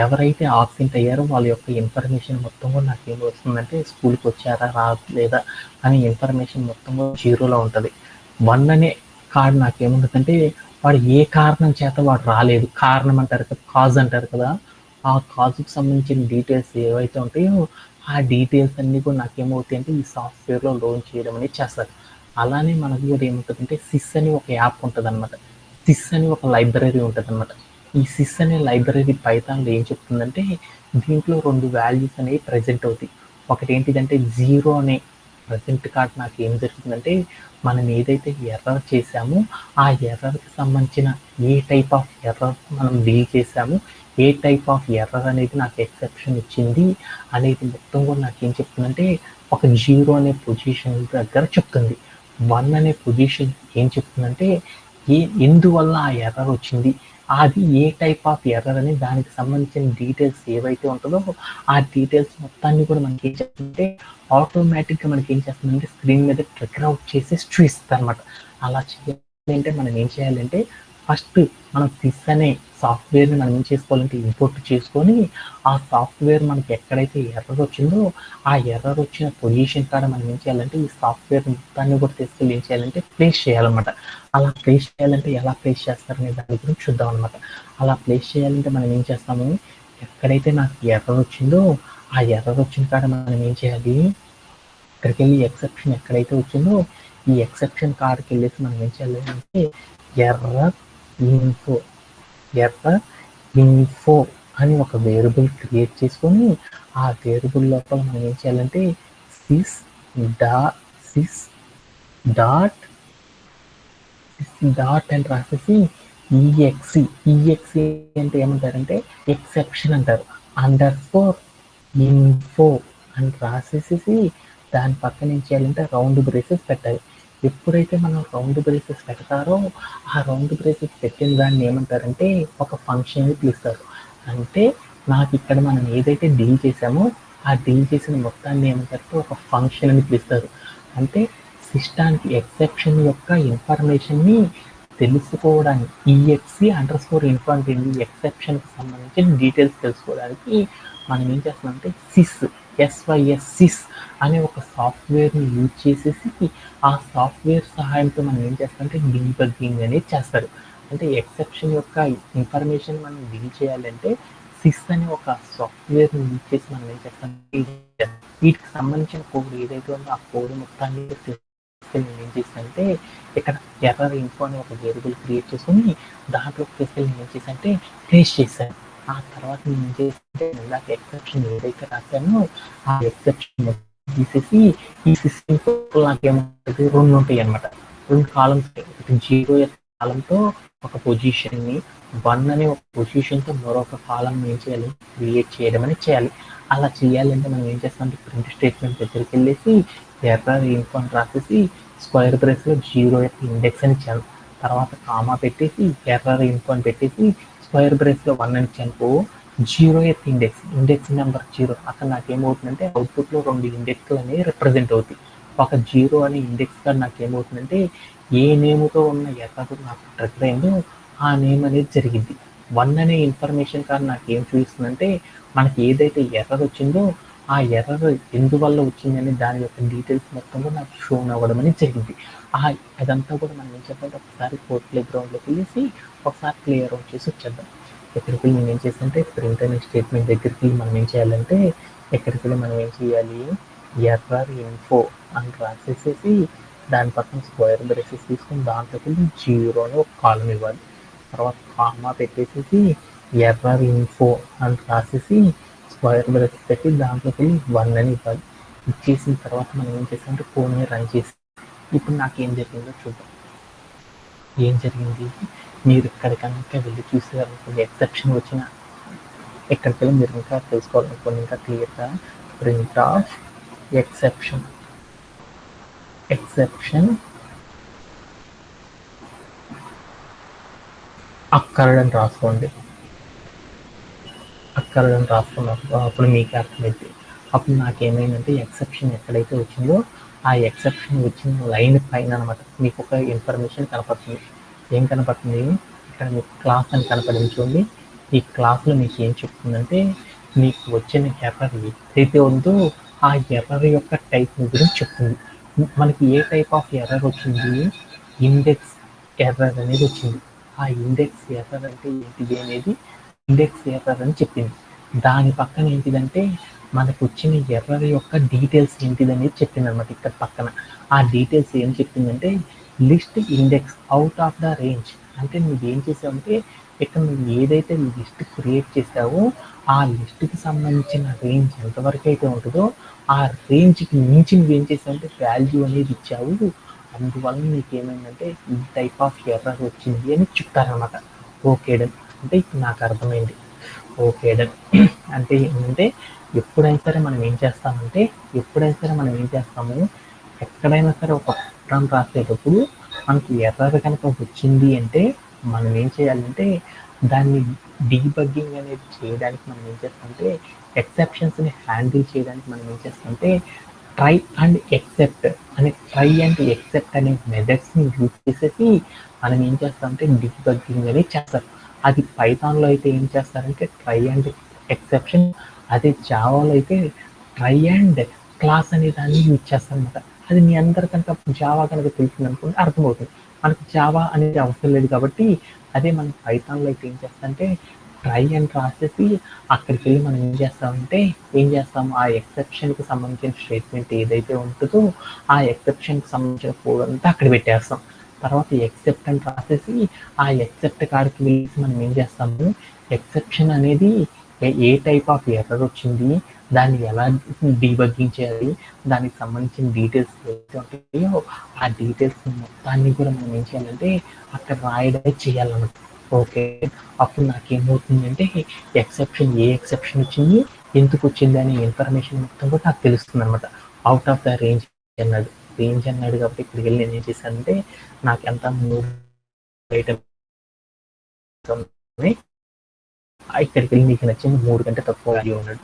ఎవరైతే ఆబ్సెంట్ అయ్యారో వాళ్ళ యొక్క ఇన్ఫర్మేషన్ మొత్తం కూడా నాకేం వస్తుందంటే స్కూల్కి వచ్చారా రాలేదా అనే ఇన్ఫర్మేషన్ మొత్తం కూడా 0లో ఉంటుంది. 1 అనే కార్డు నాకేముంటుందంటే వాడు ఏ కారణం చేత వాడు రాలేదు, కారణం అంటారు కదా, కాజ్ అంటారు కదా, ఆ కాజ్కి సంబంధించిన డీటెయిల్స్ ఏవైతే ఉంటాయో ఆ డీటెయిల్స్ అన్నీ కూడా నాకేమవుతాయి అంటే ఈ సాఫ్ట్వేర్లో లోడ్ చేయడం అనేది చేస్తారు. అలానే మనకు కూడా ఏముంటుందంటే సిస్ అని ఒక యాప్ ఉంటుంది అనమాట. సిస్ అని ఒక లైబ్రరీ ఉంటుంది అనమాట. ఈ సిస్ అనే లైబ్రరీ పైథాన్లో ఏం చెప్తుందంటే దీంట్లో 2 వాల్యూస్ అనేవి ప్రజెంట్ అవుతాయి. ఒకటి ఏంటిదంటే 0 అనే ప్రజెంట్ కార్డ్ నాకు ఏం జరుగుతుందంటే మనం ఏదైతే ఎర్రర్ చేసామో ఆ ఎర్రర్కి సంబంధించిన ఏ టైప్ ఆఫ్ ఎర్రర్ మనం డీల్ చేసామో, ఏ టైప్ ఆఫ్ ఎర్రర్ అనేది నాకు ఎక్సెప్షన్ ఇచ్చింది అనేది మొత్తం కూడా నాకు ఏం చెప్తుందంటే ఒక 0 అనే పొజిషన్ దగ్గర చెప్తుంది. 1 అనే పొజిషన్ ఏం చెప్తుందంటే ఎందువల్ల ఆ ఎర్రర్ వచ్చింది, అది ఏ టైప్ ఆఫ్ ఎర్రర్ అని దానికి సంబంధించిన డీటెయిల్స్ ఏవైతే ఉంటుందో ఆ డీటెయిల్స్ మొత్తాన్ని కూడా మనకి ఏం చేస్తుందంటే ఆటోమేటిక్గా మనకి ఏం చేస్తుందంటే స్క్రీన్ మీద ట్రిగర్ అవుట్ చేసి చూపిస్తుంది అనమాట. అలా చేయాలంటే మనం ఏం చేయాలంటే ఫస్ట్ మనం సిస్ అనే సాఫ్ట్వేర్ని మనం ఏం చేసుకోవాలంటే ఇంపోర్ట్ చేసుకొని ఆ సాఫ్ట్వేర్ మనకి ఎక్కడైతే ఎర్రర్ వచ్చిందో ఆ ఎర్రర్ వచ్చిన పొజిషన్ కాడ మనం ఏం చేయాలంటే ఈ సాఫ్ట్వేర్ మొత్తాన్ని కూడా తీసుకెళ్ళి ఏం చేయాలంటే ప్లేస్ చేయాలన్నమాట. అలా ప్లేస్ చేయాలంటే ఎలా ప్లేస్ చేస్తారనే దాని గురించి చూద్దాం అనమాట. అలా ప్లేస్ చేయాలంటే మనం ఏం చేస్తాము, ఎక్కడైతే నాకు ఎర్రర్ వచ్చిందో ఆ ఎర్రర్ వచ్చిన కాడ మనం ఏం చేయాలి, ఇక్కడికి వెళ్ళి ఎక్సెప్షన్ ఎక్కడైతే వచ్చిందో ఈ ఎక్సెప్షన్ కార్డ్కి వెళ్ళేసి మనం ఏం చేయాలి అంటే ఎర్రర్ ఇన్ఫో అని ఒక వేరియబుల్ క్రియేట్ చేసుకొని ఆ వేరియబుల్ లోపల మనం ఏం చేయాలంటే సిస్ డాట్ అని రాసేసి ఈఎక్సి అంటే ఏమంటారంటే ఎక్సెప్షన్ అంటారు, _info అని రాసేసి దాని పక్కన ఏం చేయాలంటే రౌండ్ బ్రేసెస్ పెట్టాలి. ఎప్పుడైతే మనం రౌండ్ బ్రేసెస్ పెడతారో ఆ రౌండ్ బ్రేసెస్ పెట్టిన దాన్ని ఏమంటారంటే ఒక ఫంక్షన్ని పిలుస్తారు. అంటే నాకు ఇక్కడ మనం ఏదైతే డీల్ చేసామో ఆ డీల్ చేసిన మొత్తాన్ని ఏమంటారంటే ఒక ఫంక్షన్ అని పిలుస్తారు. అంటే సిస్టానికి ఎక్సెప్షన్ యొక్క ఇన్ఫర్మేషన్ని తెలుసుకోవడానికి EXE_info అంటే ఎక్సెప్షన్కి సంబంధించిన డీటెయిల్స్ తెలుసుకోవడానికి మనం ఏం చేస్తున్నామంటే సిస్ అనే ఒక సాఫ్ట్వేర్ని యూజ్ చేసేసి ఆ సాఫ్ట్వేర్ సహాయంతో మనం ఏం చేస్తామంటే డీబగ్గింగ్ అనేది చేస్తారు. అంటే ఎక్సెప్షన్ యొక్క ఇన్ఫర్మేషన్ మనం డీల్ చేయాలంటే సిస్ అనే ఒక సాఫ్ట్వేర్ని యూజ్ చేసి మనం ఏం చేస్తామంటే వీటికి సంబంధించిన కోడ్ ఏదైతే ఉందో ఆ కోడ్ మొత్తాన్ని నేను ఏం చేస్తానంటే ఇక్కడ ఎర్రర్ ఇన్ఫో అని ఒక వేరియబుల్ క్రియేట్ చేసుకుని దాంట్లో తీసుకెళ్ళి నేను ఏం చేశానంటే ప్లేస్ చేశాను. ఆ తర్వాత నేను ఏం చేస్తే ఇందాక ఎక్సెప్షన్ ఏదైతే రాశానో ఆ ఎక్సెప్షన్ తీసేసి ఈ సిస్టమ్ నాకేమంటే 2 ఉంటాయి అనమాట, 2 కాలమ్స్. ఒకటి 0 కాలంతో ఒక పొజిషన్ని, 1 అనే ఒక పొజిషన్తో మరొక కాలం ఏం చేయాలి క్రియేట్ చేయడం అనేది చేయాలి. అలా చేయాలంటే మనం ఏం చేస్తామంటే ప్రింట్ స్టేట్మెంట్ దగ్గరికి వెళ్ళేసి ఎర్రర్ ఇన్ఫో అని రాసేసి స్క్వేర్ బ్రేస్లో 0 యొక్క ఇండెక్స్ అని ఇచ్చాను. తర్వాత కామా పెట్టేసి ఎర్రర్ ఇన్ఫో అని పెట్టేసి స్క్వేర్ బ్రేస్లో 1 అని ఇచ్చాను. 0 యొక్క ఇండెక్స్ నెంబర్ 0. అక్కడ నాకేమవుతుందంటే అవుట్పుట్లో 2 ఇండెక్స్లు అనేవి రిప్రజెంట్ అవుతాయి. ఒక 0 అనే ఇండెక్స్ కార్డ్ నాకేమవుతుందంటే ఏ నేమ్తో ఉన్న ఎర్రర్ నాకు ట్రిగర్ అయిందో ఆ నేమ్ అనేది జరిగింది. 1 అనే ఇన్ఫర్మేషన్ కార్డ్ నాకు ఏం చూపిస్తుందంటే మనకి ఏదైతే ఎర్రర్ వచ్చిందో ఆ ఎర్రర్ ఎందువల్ల వచ్చిందని దాని యొక్క డీటెయిల్స్ మొత్తం కూడా నాకు షోన్ అవ్వడం అనేది జరిగింది. అదంతా కూడా మనం ఏం చెప్పాలి, ఒకసారి కోడ్ ప్లే గ్రౌండ్లోకి వెళ్ళేసి ఒకసారి క్లియర్ అవుట్ చేసి వచ్చేద్దాం. ఎక్కడికి వెళ్ళి నేను ఏం చేస్తానంటే ప్రింట్ అనే స్టేట్మెంట్ దగ్గరికి వెళ్ళి మనం ఏం చేయాలంటే ఎక్కడికి వెళ్ళి మనం ఏం చేయాలి, ఎర్రర్ ఇన్ఫో అని రాసేసేసి దాని పక్కన స్క్వేర్ బ్రేసెస్ తీసుకుని దాంట్లోకి వెళ్ళి 0 అని ఒక కాలం ఇవ్వాలి. తర్వాత కామా పెట్టేసేసి ఎర్రర్ ఇన్ఫో అని రాసేసి స్క్వేర్ బ్రేసెస్ పెట్టి దాంట్లోకి వెళ్ళి 1 అని ఇవ్వాలి. ఇచ్చేసిన తర్వాత మనం ఏం చేస్తామంటే కోడ్ని రన్ చేసి ఇప్పుడు నాకు ఏం జరిగిందో చూద్దాం. ఏం జరిగింది, మీరు ఇక్కడ కనుక వెళ్ళి చూసేయాలనుకోండి ఎక్సెప్షన్ వచ్చిన ఎక్కడికి వెళ్ళి మీరు ఇంకా తెలుసుకోవాలనుకోండి ఇంకా క్లియర్గా ప్రింట్ ఆఫ్ ఎక్సెప్షన్ అక్కర్డ్ అని రాసుకోండి. అక్కర్డ్ అని రాసుకున్నప్పుడు అప్పుడు మీకు అర్థమైంది. అప్పుడు నాకేమైందంటే ఎక్సెప్షన్ ఎక్కడైతే వచ్చిందో ఆ ఎక్సెప్షన్ వచ్చిన లైన్ పైన అనమాట మీకు ఒక ఇన్ఫర్మేషన్ కనపడుతుంది. ఏం కనపడుతుంది, ఇక్కడ మీకు క్లాస్ అని కనపడింది చూడండి. ఈ క్లాస్లో మీకు ఏం చెప్తుందంటే మీకు వచ్చిన ఎర్రర్ ఏదైతే ఉందో ఆ ఎర్రర్ యొక్క టైప్ గురించి చెప్తుంది. మనకి ఏ టైప్ ఆఫ్ ఎర్రర్ వచ్చింది, ఇండెక్స్ ఎర్రర్ అనేది వచ్చింది. ఆ ఇండెక్స్ ఎర్రర్ అంటే ఏంటిది అనేది ఇండెక్స్ ఎర్రర్ అని చెప్పింది. దాని పక్కన ఏంటిదంటే మనకు వచ్చిన ఎర్రర్ యొక్క డీటెయిల్స్ ఏంటిదనేది చెప్పింది అనమాట. ఇక్కడ పక్కన ఆ డీటెయిల్స్ ఏం చెప్పిందంటే list index out of the range. అంటే నువ్వు ఏం చేసావంటే ఇక్కడ నువ్వు ఏదైతే లిస్ట్ క్రియేట్ చేసావో ఆ లిస్ట్కి సంబంధించిన రేంజ్ ఎంతవరకు అయితే ఉంటుందో ఆ రేంజ్కి మించి నువ్వు ఏం చేసావంటే వాల్యూ అనేది ఇచ్చావు. అందువల్ల నీకు ఏమైందంటే ఈ టైప్ ఆఫ్ ఎర్రర్ వచ్చింది అని చెప్తారనమాట. ఓకే డన్ అంటే ఇప్పుడు నాకు అర్థమైంది. ఓకే డన్ అంటే ఏంటంటే ఎప్పుడైనా సరే మనం ఏం చేస్తాము ఎక్కడైనా సరే ఒక ప్రోగ్రామ్ రాసేటప్పుడు మనకి ఎర్రర్ కనుక వచ్చింది అంటే మనం ఏం చేయాలంటే దాన్ని డీబగ్గింగ్ అనేది చేయడానికి మనం ఏం చేస్తామంటే ఎక్సెప్షన్స్ని హ్యాండిల్ చేయడానికి మనం ఏం చేస్తామంటే ట్రై అండ్ ఎక్సెప్ట్ అనే మెథడ్స్ని యూజ్ చేసేసి మనం ఏం చేస్తామంటే డీబగ్గింగ్ అనేది చేస్తారు. అది పైథాన్లో అయితే ఏం చేస్తారంటే ట్రై అండ్ ఎక్సెప్షన్, అదే జావాలో అయితే ట్రై అండ్ క్లాస్ అనే దాన్ని యూజ్ చేస్తారనమాట. అది మీ అందరు కనుక జావా కనుక తెలిసింది అనుకోండి అర్థమవుతుంది. మనకి జావా అనేది అవసరం లేదు కాబట్టి అదే మనం పైథాన్లో అయితే ఏం చేస్తామంటే ట్రై అండ్ రాసేసి అక్కడికి వెళ్ళి మనం ఏం చేస్తాము ఆ ఎక్సెప్షన్కి సంబంధించిన స్టేట్మెంట్ ఏదైతే ఉంటుందో ఆ ఎక్సెప్షన్కి సంబంధించిన కోడ్ అంతా అక్కడ పెట్టేస్తాం. తర్వాత ఎక్సెప్ట్ అని రాసేసి ఆ ఎక్సెప్ట్ కాడికి వెళ్ళి మనం ఏం చేస్తాము ఎక్సెప్షన్ అనేది ఏ టైప్ ఆఫ్ ఎర్రర్ వచ్చింది, దాన్ని ఎలా డీబగ్గింగ్ చేయాలి, దానికి సంబంధించిన డీటెయిల్స్ ఏదైతే ఉంటాయో ఆ డీటెయిల్స్ మొత్తాన్ని కూడా మనం ఏం చేయాలంటే అక్కడ రాయడమే చేయాలన్నమాట. ఓకే అప్పుడు నాకేమవుతుందంటే ఏ ఎక్సెప్షన్ వచ్చింది, ఎందుకు వచ్చింది అనే ఇన్ఫర్మేషన్ మొత్తం కూడా నాకు తెలుస్తుంది అనమాట. అవుట్ ఆఫ్ ద రేంజ్ అన్నాడు కాబట్టి ఇక్కడికి వెళ్ళి నేను ఏం చేశానంటే నాకు ఎంత 3 ఐటమ్స్ ఇక్కడికి వెళ్ళి నీకు నచ్చింది 3 కంటే తక్కువ వాల్యూ ఉన్నాడు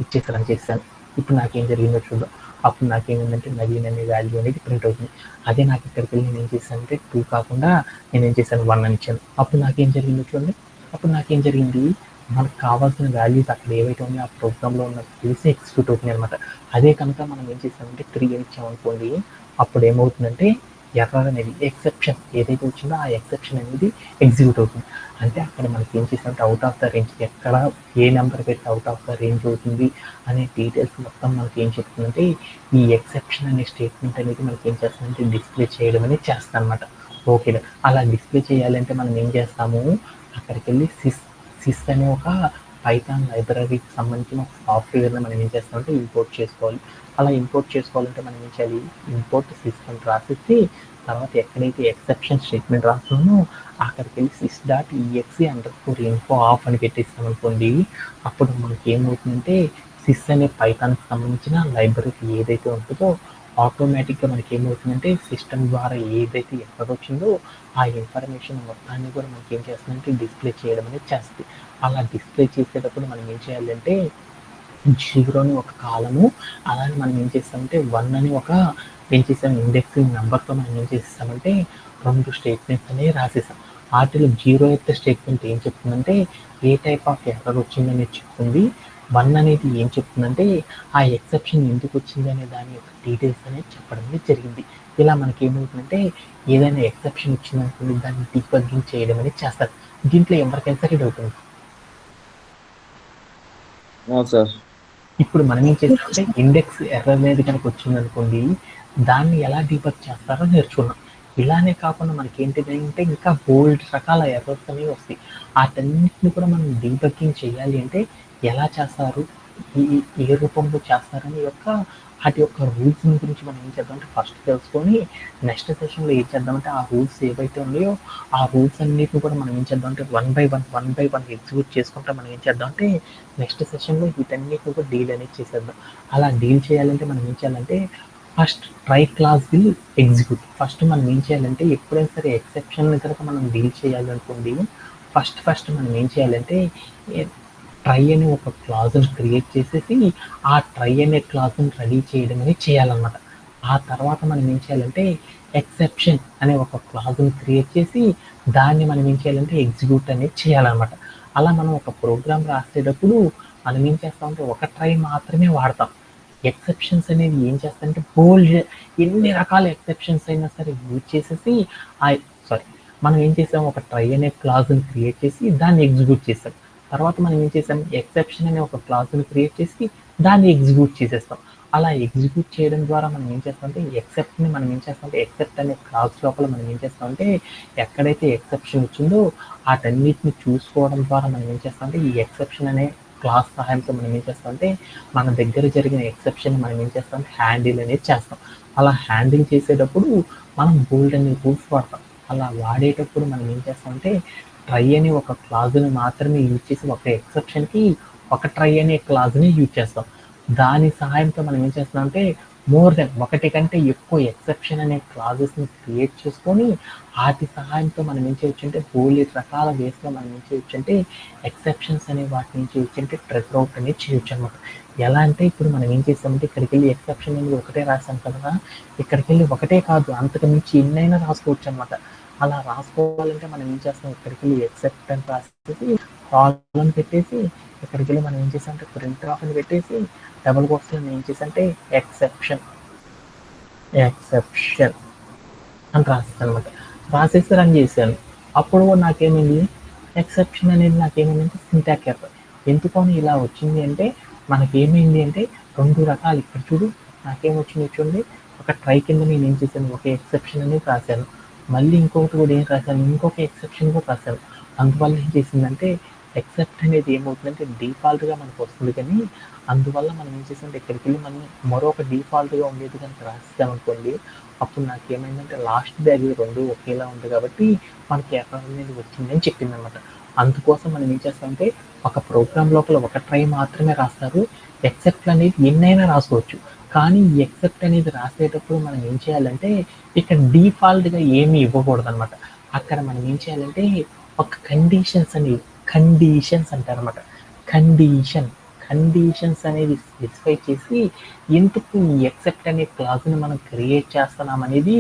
ఇచ్చేసి రన్ చేశాను. ఇప్పుడు నాకేం జరిగిందో చూద్దాం. అప్పుడు నాకేమైందంటే నవీన్ అనే వాల్యూ అనేది ప్రింట్ అవుతుంది. అదే నాకు ఇక్కడికి వెళ్ళి నేను ఏం చేశానంటే 2 కాకుండా నేను ఏం చేశాను 1 అని ఇచ్చాను. అప్పుడు నాకేం జరిగిందో చూడండి. అప్పుడు నాకేం జరిగింది, మనకు కావాల్సిన వాల్యూస్ అక్కడ ఏవైతే ఉన్నాయో ఆ ప్రోగ్రామ్లో ఉన్న తెలిసి ఎక్స్క్యూట్ అవుతుంది అనమాట. అదే కనుక మనం ఏం చేసామంటే 3 అని ఇచ్చామనుకోండి, అప్పుడు ఏమవుతుందంటే ఎర్రర్ అనేది ఎక్సెప్షన్ ఏదైతే వచ్చిందో ఆ ఎక్సెప్షన్ అనేది ఎగ్జిక్యూట్ అవుతుంది. అంటే అక్కడ మనకి ఏం చేసామంటే అవుట్ ఆఫ్ ద రేంజ్ ఎక్కడ ఏ నెంబర్ పెట్టి అవుట్ ఆఫ్ ద రేంజ్ అవుతుంది అనే డీటెయిల్స్ మొత్తం మనకి ఏం చెప్తుందంటే ఈ ఎక్సెప్షన్ అనే స్టేట్మెంట్ అనేది మనకి ఏం చేస్తుందంటే డిస్ప్లే చేయడం అనేది చేస్తాం అనమాట. ఓకే అలా డిస్ప్లే చేయాలంటే మనం ఏం చేస్తాము అక్కడికి వెళ్ళి సిస్ అనే ఒక పైథాన్ లైబ్రరీకి సంబంధించిన ఒక సాఫ్ట్వేర్ని మనం ఏం చేస్తామంటే ఇంపోర్ట్ చేసుకోవాలి. అలా ఇంపోర్ట్ చేసుకోవాలంటే మనం ఏం చేయాలి, ఇంపోర్ట్ సిస్టమ్ రాసేసి తర్వాత ఎక్కడైతే ఎక్సెప్షన్ స్టేట్మెంట్ రాస్తున్నామో అక్కడికి వెళ్ళి sys.exe_info ఆఫ్ అని పెట్టేస్తాం అనుకోండి. అప్పుడు మనకి ఏమవుతుందంటే సిస్ అనే పైథాన్కి సంబంధించిన లైబ్రరీ ఏదైతే ఉంటుందో ఆటోమేటిక్గా మనకి ఏమవుతుందంటే సిస్టమ్ ద్వారా ఏదైతే ఎర్రర్ వచ్చిందో ఆ ఇన్ఫర్మేషన్ మొత్తాన్ని కూడా మనకి ఏం చేస్తుందంటే డిస్ప్లే చేయడం అనేది చేస్తుంది. అలా డిస్ప్లే చేసేటప్పుడు మనం ఏం చేయాలంటే 0 అని ఒక కాలము, అలానే మనం ఏం చేస్తామంటే 1 అని ఒక ఏం చేసాం ఇండెక్సింగ్ నెంబర్తో మనం ఏం చేస్తామంటే 2 స్టేట్మెంట్స్ అనేవి రాసేసాం. వాటిలో 0th స్టేట్మెంట్ ఏం చెప్తుందంటే ఏ టైప్ ఆఫ్ ఎర్రర్ వచ్చిందనేది చెప్తుంది. 1 అనేది ఏం చెప్తుందంటే ఆ ఎక్సెప్షన్ ఎందుకు వచ్చింది అనే దాని యొక్క డీటెయిల్స్ అనేది చెప్పడం అనేది జరిగింది. ఇలా మనకి ఏమవుతుందంటే ఏదైనా ఎక్సెప్షన్ వచ్చిందనుకోండి దాన్ని డీబగ్గింగ్ చేయడం అనేది చేస్తారు. దీంట్లో ఎవరికైనా సరే డౌట్ ఉంది. No, sir. ఇప్పుడు మనం ఏం చేస్తామంటే ఇండెక్స్ ఎర్రర్ అనేది కనుక వచ్చిందనుకోండి దాన్ని ఎలా డీబగ్ చేస్తారో నేర్చుకున్నాం. ఇలానే కాకుండా మనకి ఏంటిదంటే ఇంకా బోల్డ్ రకాల ఎర్రర్స్ అనేవి వస్తాయి. వాటన్నిటిని కూడా మనం డీబగ్గింగ్ చేయాలి అంటే ఎలా చేస్తారు, ఏ రూపంలో చేస్తారని వాటి యొక్క రూల్స్ గురించి మనం ఏం చేద్దామంటే ఫస్ట్ తెలుసుకొని నెక్స్ట్ సెషన్లో ఏం చేద్దామంటే ఆ రూల్స్ ఏవైతే ఉన్నాయో ఆ రూల్స్ అన్నిటిని కూడా మనం ఏం చేద్దామంటే వన్ బై వన్ ఎగ్జిక్యూట్ చేసుకుంటా మనం ఏం చేద్దామంటే నెక్స్ట్ సెషన్లో వీటన్నిటిని కూడా డీల్ అనేది చేసేద్దాం. అలా డీల్ చేయాలంటే మనం ఏం చేయాలంటే first try class will execute. First మనం ఏం చేయాలంటే ఎప్పుడైనా సరే ఎక్సెప్షన్ కనుక మనం డీల్ చేయాలనుకోండి ఫస్ట్ మనం ఏం చేయాలంటే ట్రై అనే ఒక క్లాజ్ని క్రియేట్ చేసేసి ఆ ట్రై అనే క్లాజ్ని రెడీ చేయడం అనేది చేయాలన్నమాట. ఆ తర్వాత మనం ఏం చేయాలంటే ఎక్సెప్షన్ అనే ఒక క్లాజ్ని క్రియేట్ చేసి దాన్ని మనం ఏం చేయాలంటే ఎగ్జిక్యూట్ అనేది చేయాలన్నమాట. అలా మనం ఒక ప్రోగ్రామ్ రాసేటప్పుడు మనం ఏం చేస్తామంటే ఒక ట్రై మాత్రమే వాడతాం. ఎక్సెప్షన్స్ అనేవి ఏం చేస్తారంటే బోల్డ్ ఎన్ని రకాల ఎక్సెప్షన్స్ అయినా సరే యూజ్ చేసేసి మనం ఏం చేసాం ఒక ట్రై అనే క్లాజ్ని క్రియేట్ చేసి దాన్ని ఎగ్జిక్యూట్ చేసాం. తర్వాత మనం ఏం చేసాం ఎక్సెప్షన్ అనే ఒక క్లాజ్ని క్రియేట్ చేసి దాన్ని ఎగ్జిక్యూట్ చేసేస్తాం. అలా ఎగ్జిక్యూట్ చేయడం ద్వారా మనం ఏం చేస్తామంటే ఎక్సెప్ట్ని మనం ఏం చేస్తామంటే ఎక్సెప్ట్ అనే క్లాజ్ లోపల మనం ఏం చేస్తామంటే ఎక్కడైతే ఎక్సెప్షన్ వచ్చిందో వాటన్నిటిని చూసుకోవడం ద్వారా మనం ఏం చేస్తామంటే ఈ ఎక్సెప్షన్ అనే క్లాస్ సహాయంతో మనం ఏం చేస్తామంటే మన దగ్గర జరిగిన ఎక్సెప్షన్ మనం ఏం చేస్తామంటే హ్యాండిల్ అనేది చేస్తాం. అలా హ్యాండిల్ చేసేటప్పుడు మనం బోల్డ్ అనే రూల్స్ వాడతాం. అలా వాడేటప్పుడు మనం ఏం చేస్తామంటే ట్రై అనే ఒక క్లాజ్ని మాత్రమే యూజ్ చేసి ఒక ఎక్సెప్షన్కి ఒక ట్రై అనే క్లాజ్ని యూజ్ చేస్తాం. దాని సహాయంతో మనం ఏం చేస్తామంటే మోర్ దెన్ ఒకటి కంటే ఎక్కువ ఎక్సెప్షన్ అనే క్లాజెస్ని క్రియేట్ చేసుకొని వాటి సహాయంతో మనం ఏం చేయొచ్చు అంటే బోల్డ్ రకాల వేస్లో మనం ఏం చేయొచ్చు అంటే ఎక్సెప్షన్స్ అనే వాటి నుంచి చేయొచ్చు ట్రెజర్ అవుట్ అనేది చేయొచ్చు అనమాట. ఎలా అంటే ఇప్పుడు మనం ఏం చేస్తామంటే ఇక్కడికి వెళ్ళి ఎక్సెప్షన్ అనేది ఒకటే రాసాం కదా, ఇక్కడికి వెళ్ళి ఒకటే కాదు అంతకు మించి ఎన్నైనా రాసుకోవచ్చు అనమాట. అలా రాసుకోవాలంటే మనం ఏం చేస్తాం ఇక్కడికి వెళ్ళి ఎక్సెప్ట్ అని రాసేసి కాలన్ పెట్టేసి ఇక్కడికి వెళ్ళి మనం ఏం చేసామంటే ప్రింట్ ఆఫ్ అని పెట్టేసి డబుల్ బాక్స్లో ఏం చేసామంటే ఎక్సెప్షన్ అని రాసేసాను అనమాట. రాసేసి రన్ చేశాను. అప్పుడు నాకేమైంది ఎక్సెప్షన్ అనేది నాకేమైందంటే సింటాక్స్ ఎర్రర్. ఎందుకని ఇలా వచ్చింది అంటే మనకేమైంది అంటే 2 రకాలు ఇక్కడ చూడు నాకేమొచ్చింది చూడండి. ఒక ట్రై కింద నేను ఏం చేశాను ఒక ఎక్సెప్షన్ అనేది రాశాను, మళ్ళీ ఇంకొకటి కూడా ఏం రాశాను ఇంకొక ఎక్సెప్షన్ కూడా రాశాను. అందువల్ల ఏం చేసిందంటే ఎక్సెప్ట్ అనేది ఏమవుతుందంటే డిఫాల్ట్గా మనకు వస్తుంది, కానీ అందువల్ల మనం ఏం చేసామంటే ఇక్కడికి వెళ్ళి మనం మరొక డిఫాల్ట్గా ఉండేది కనుక రాస్తామనుకోండి అప్పుడు నాకు ఏమైందంటే లాస్ట్ బ్యాగ్ 2 ఒకేలా ఉంది కాబట్టి మనకి ఎర్రర్ అనేది వచ్చిందని చెప్పింది అనమాట. అందుకోసం మనం ఏం చేస్తామంటే ఒక ప్రోగ్రామ్ లోపల ఒక ట్రై మాత్రమే రాస్తారు, ఎక్సెప్ట్ అనేది ఎన్నైనా రాసుకోవచ్చు. కానీ ఈ ఎక్సెప్ట్ అనేది రాసేటప్పుడు మనం ఏం చేయాలంటే ఇక్కడ డిఫాల్ట్గా ఏమీ ఇవ్వకూడదు అనమాట. అక్కడ మనం ఏం చేయాలంటే ఒక కండిషన్స్ అంటారనమాట. కండిషన్స్ అనేది స్పెసిఫై చేసి ఎందుకు ఈ ఎక్సెప్ట్ అనే క్లాజ్ని మనం క్రియేట్ చేస్తున్నాం అనేది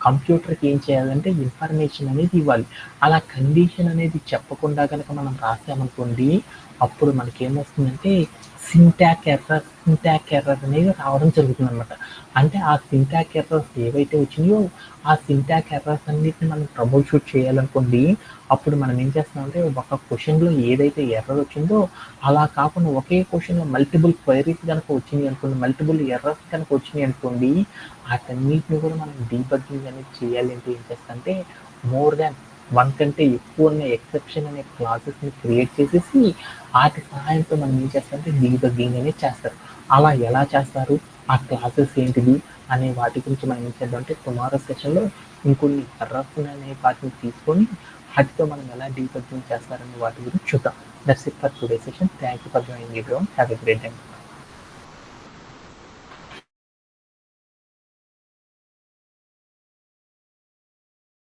కంప్యూటర్కి ఏం చేయాలంటే ఇన్ఫర్మేషన్ అనేది ఇవ్వాలి. అలా కండిషన్ అనేది చెప్పకుండా కనుక మనం రాసామనుకోండి అప్పుడు మనకి ఏమొస్తుందంటే సింటాక్ ఎర్రర్ అనేది రావడం జరుగుతుంది అనమాట. అంటే ఆ సింటాక్ ఎర్రర్స్ ఏవైతే వచ్చినాయో ఆ సింటాక్ ఎర్రర్స్ అన్నిటిని మనం ట్రబుల్ షూట్ చేయాలనుకోండి అప్పుడు మనం ఏం చేస్తామంటే ఒక క్వశ్చన్లో ఏదైతే ఎర్రర్ వచ్చిందో అలా కాకుండా ఒకే క్వశ్చన్లో మల్టిపుల్ క్వైరీస్ కనుక వచ్చినాయి అనుకోండి, మల్టిపుల్ ఎర్రర్స్ కనుక వచ్చినాయి అనుకోండి వాటన్నిటిని కూడా మనం డీబగ్గింగ్ అనేది చేయాలి అంటే ఏం చేస్తామంటే మోర్ దాన్ 1 కంటే ఎక్కువ ఉన్న ఎక్సెప్షన్ అనే క్లాసెస్ని క్రియేట్ చేసేసి వాటి సహాయంతో మనం ఏం చేస్తామంటే డీబగ్గింగ్ అనేది చేస్తారు. అలా ఎలా చేస్తారు, ఆ క్లాసెస్ ఏంటిది అనే వాటి గురించి మనం ఏం చేద్దామంటే టుమారో సెషన్లో ఇంకొన్ని ఎర్రర్స్ అనే వాటిని తీసుకొని వాటితో మనం ఎలా డీబగ్గింగ్ చేస్తారనే వాటి గురించి చూద్దాం. That's it for today session. Thank you for joining everyone. Have a great day.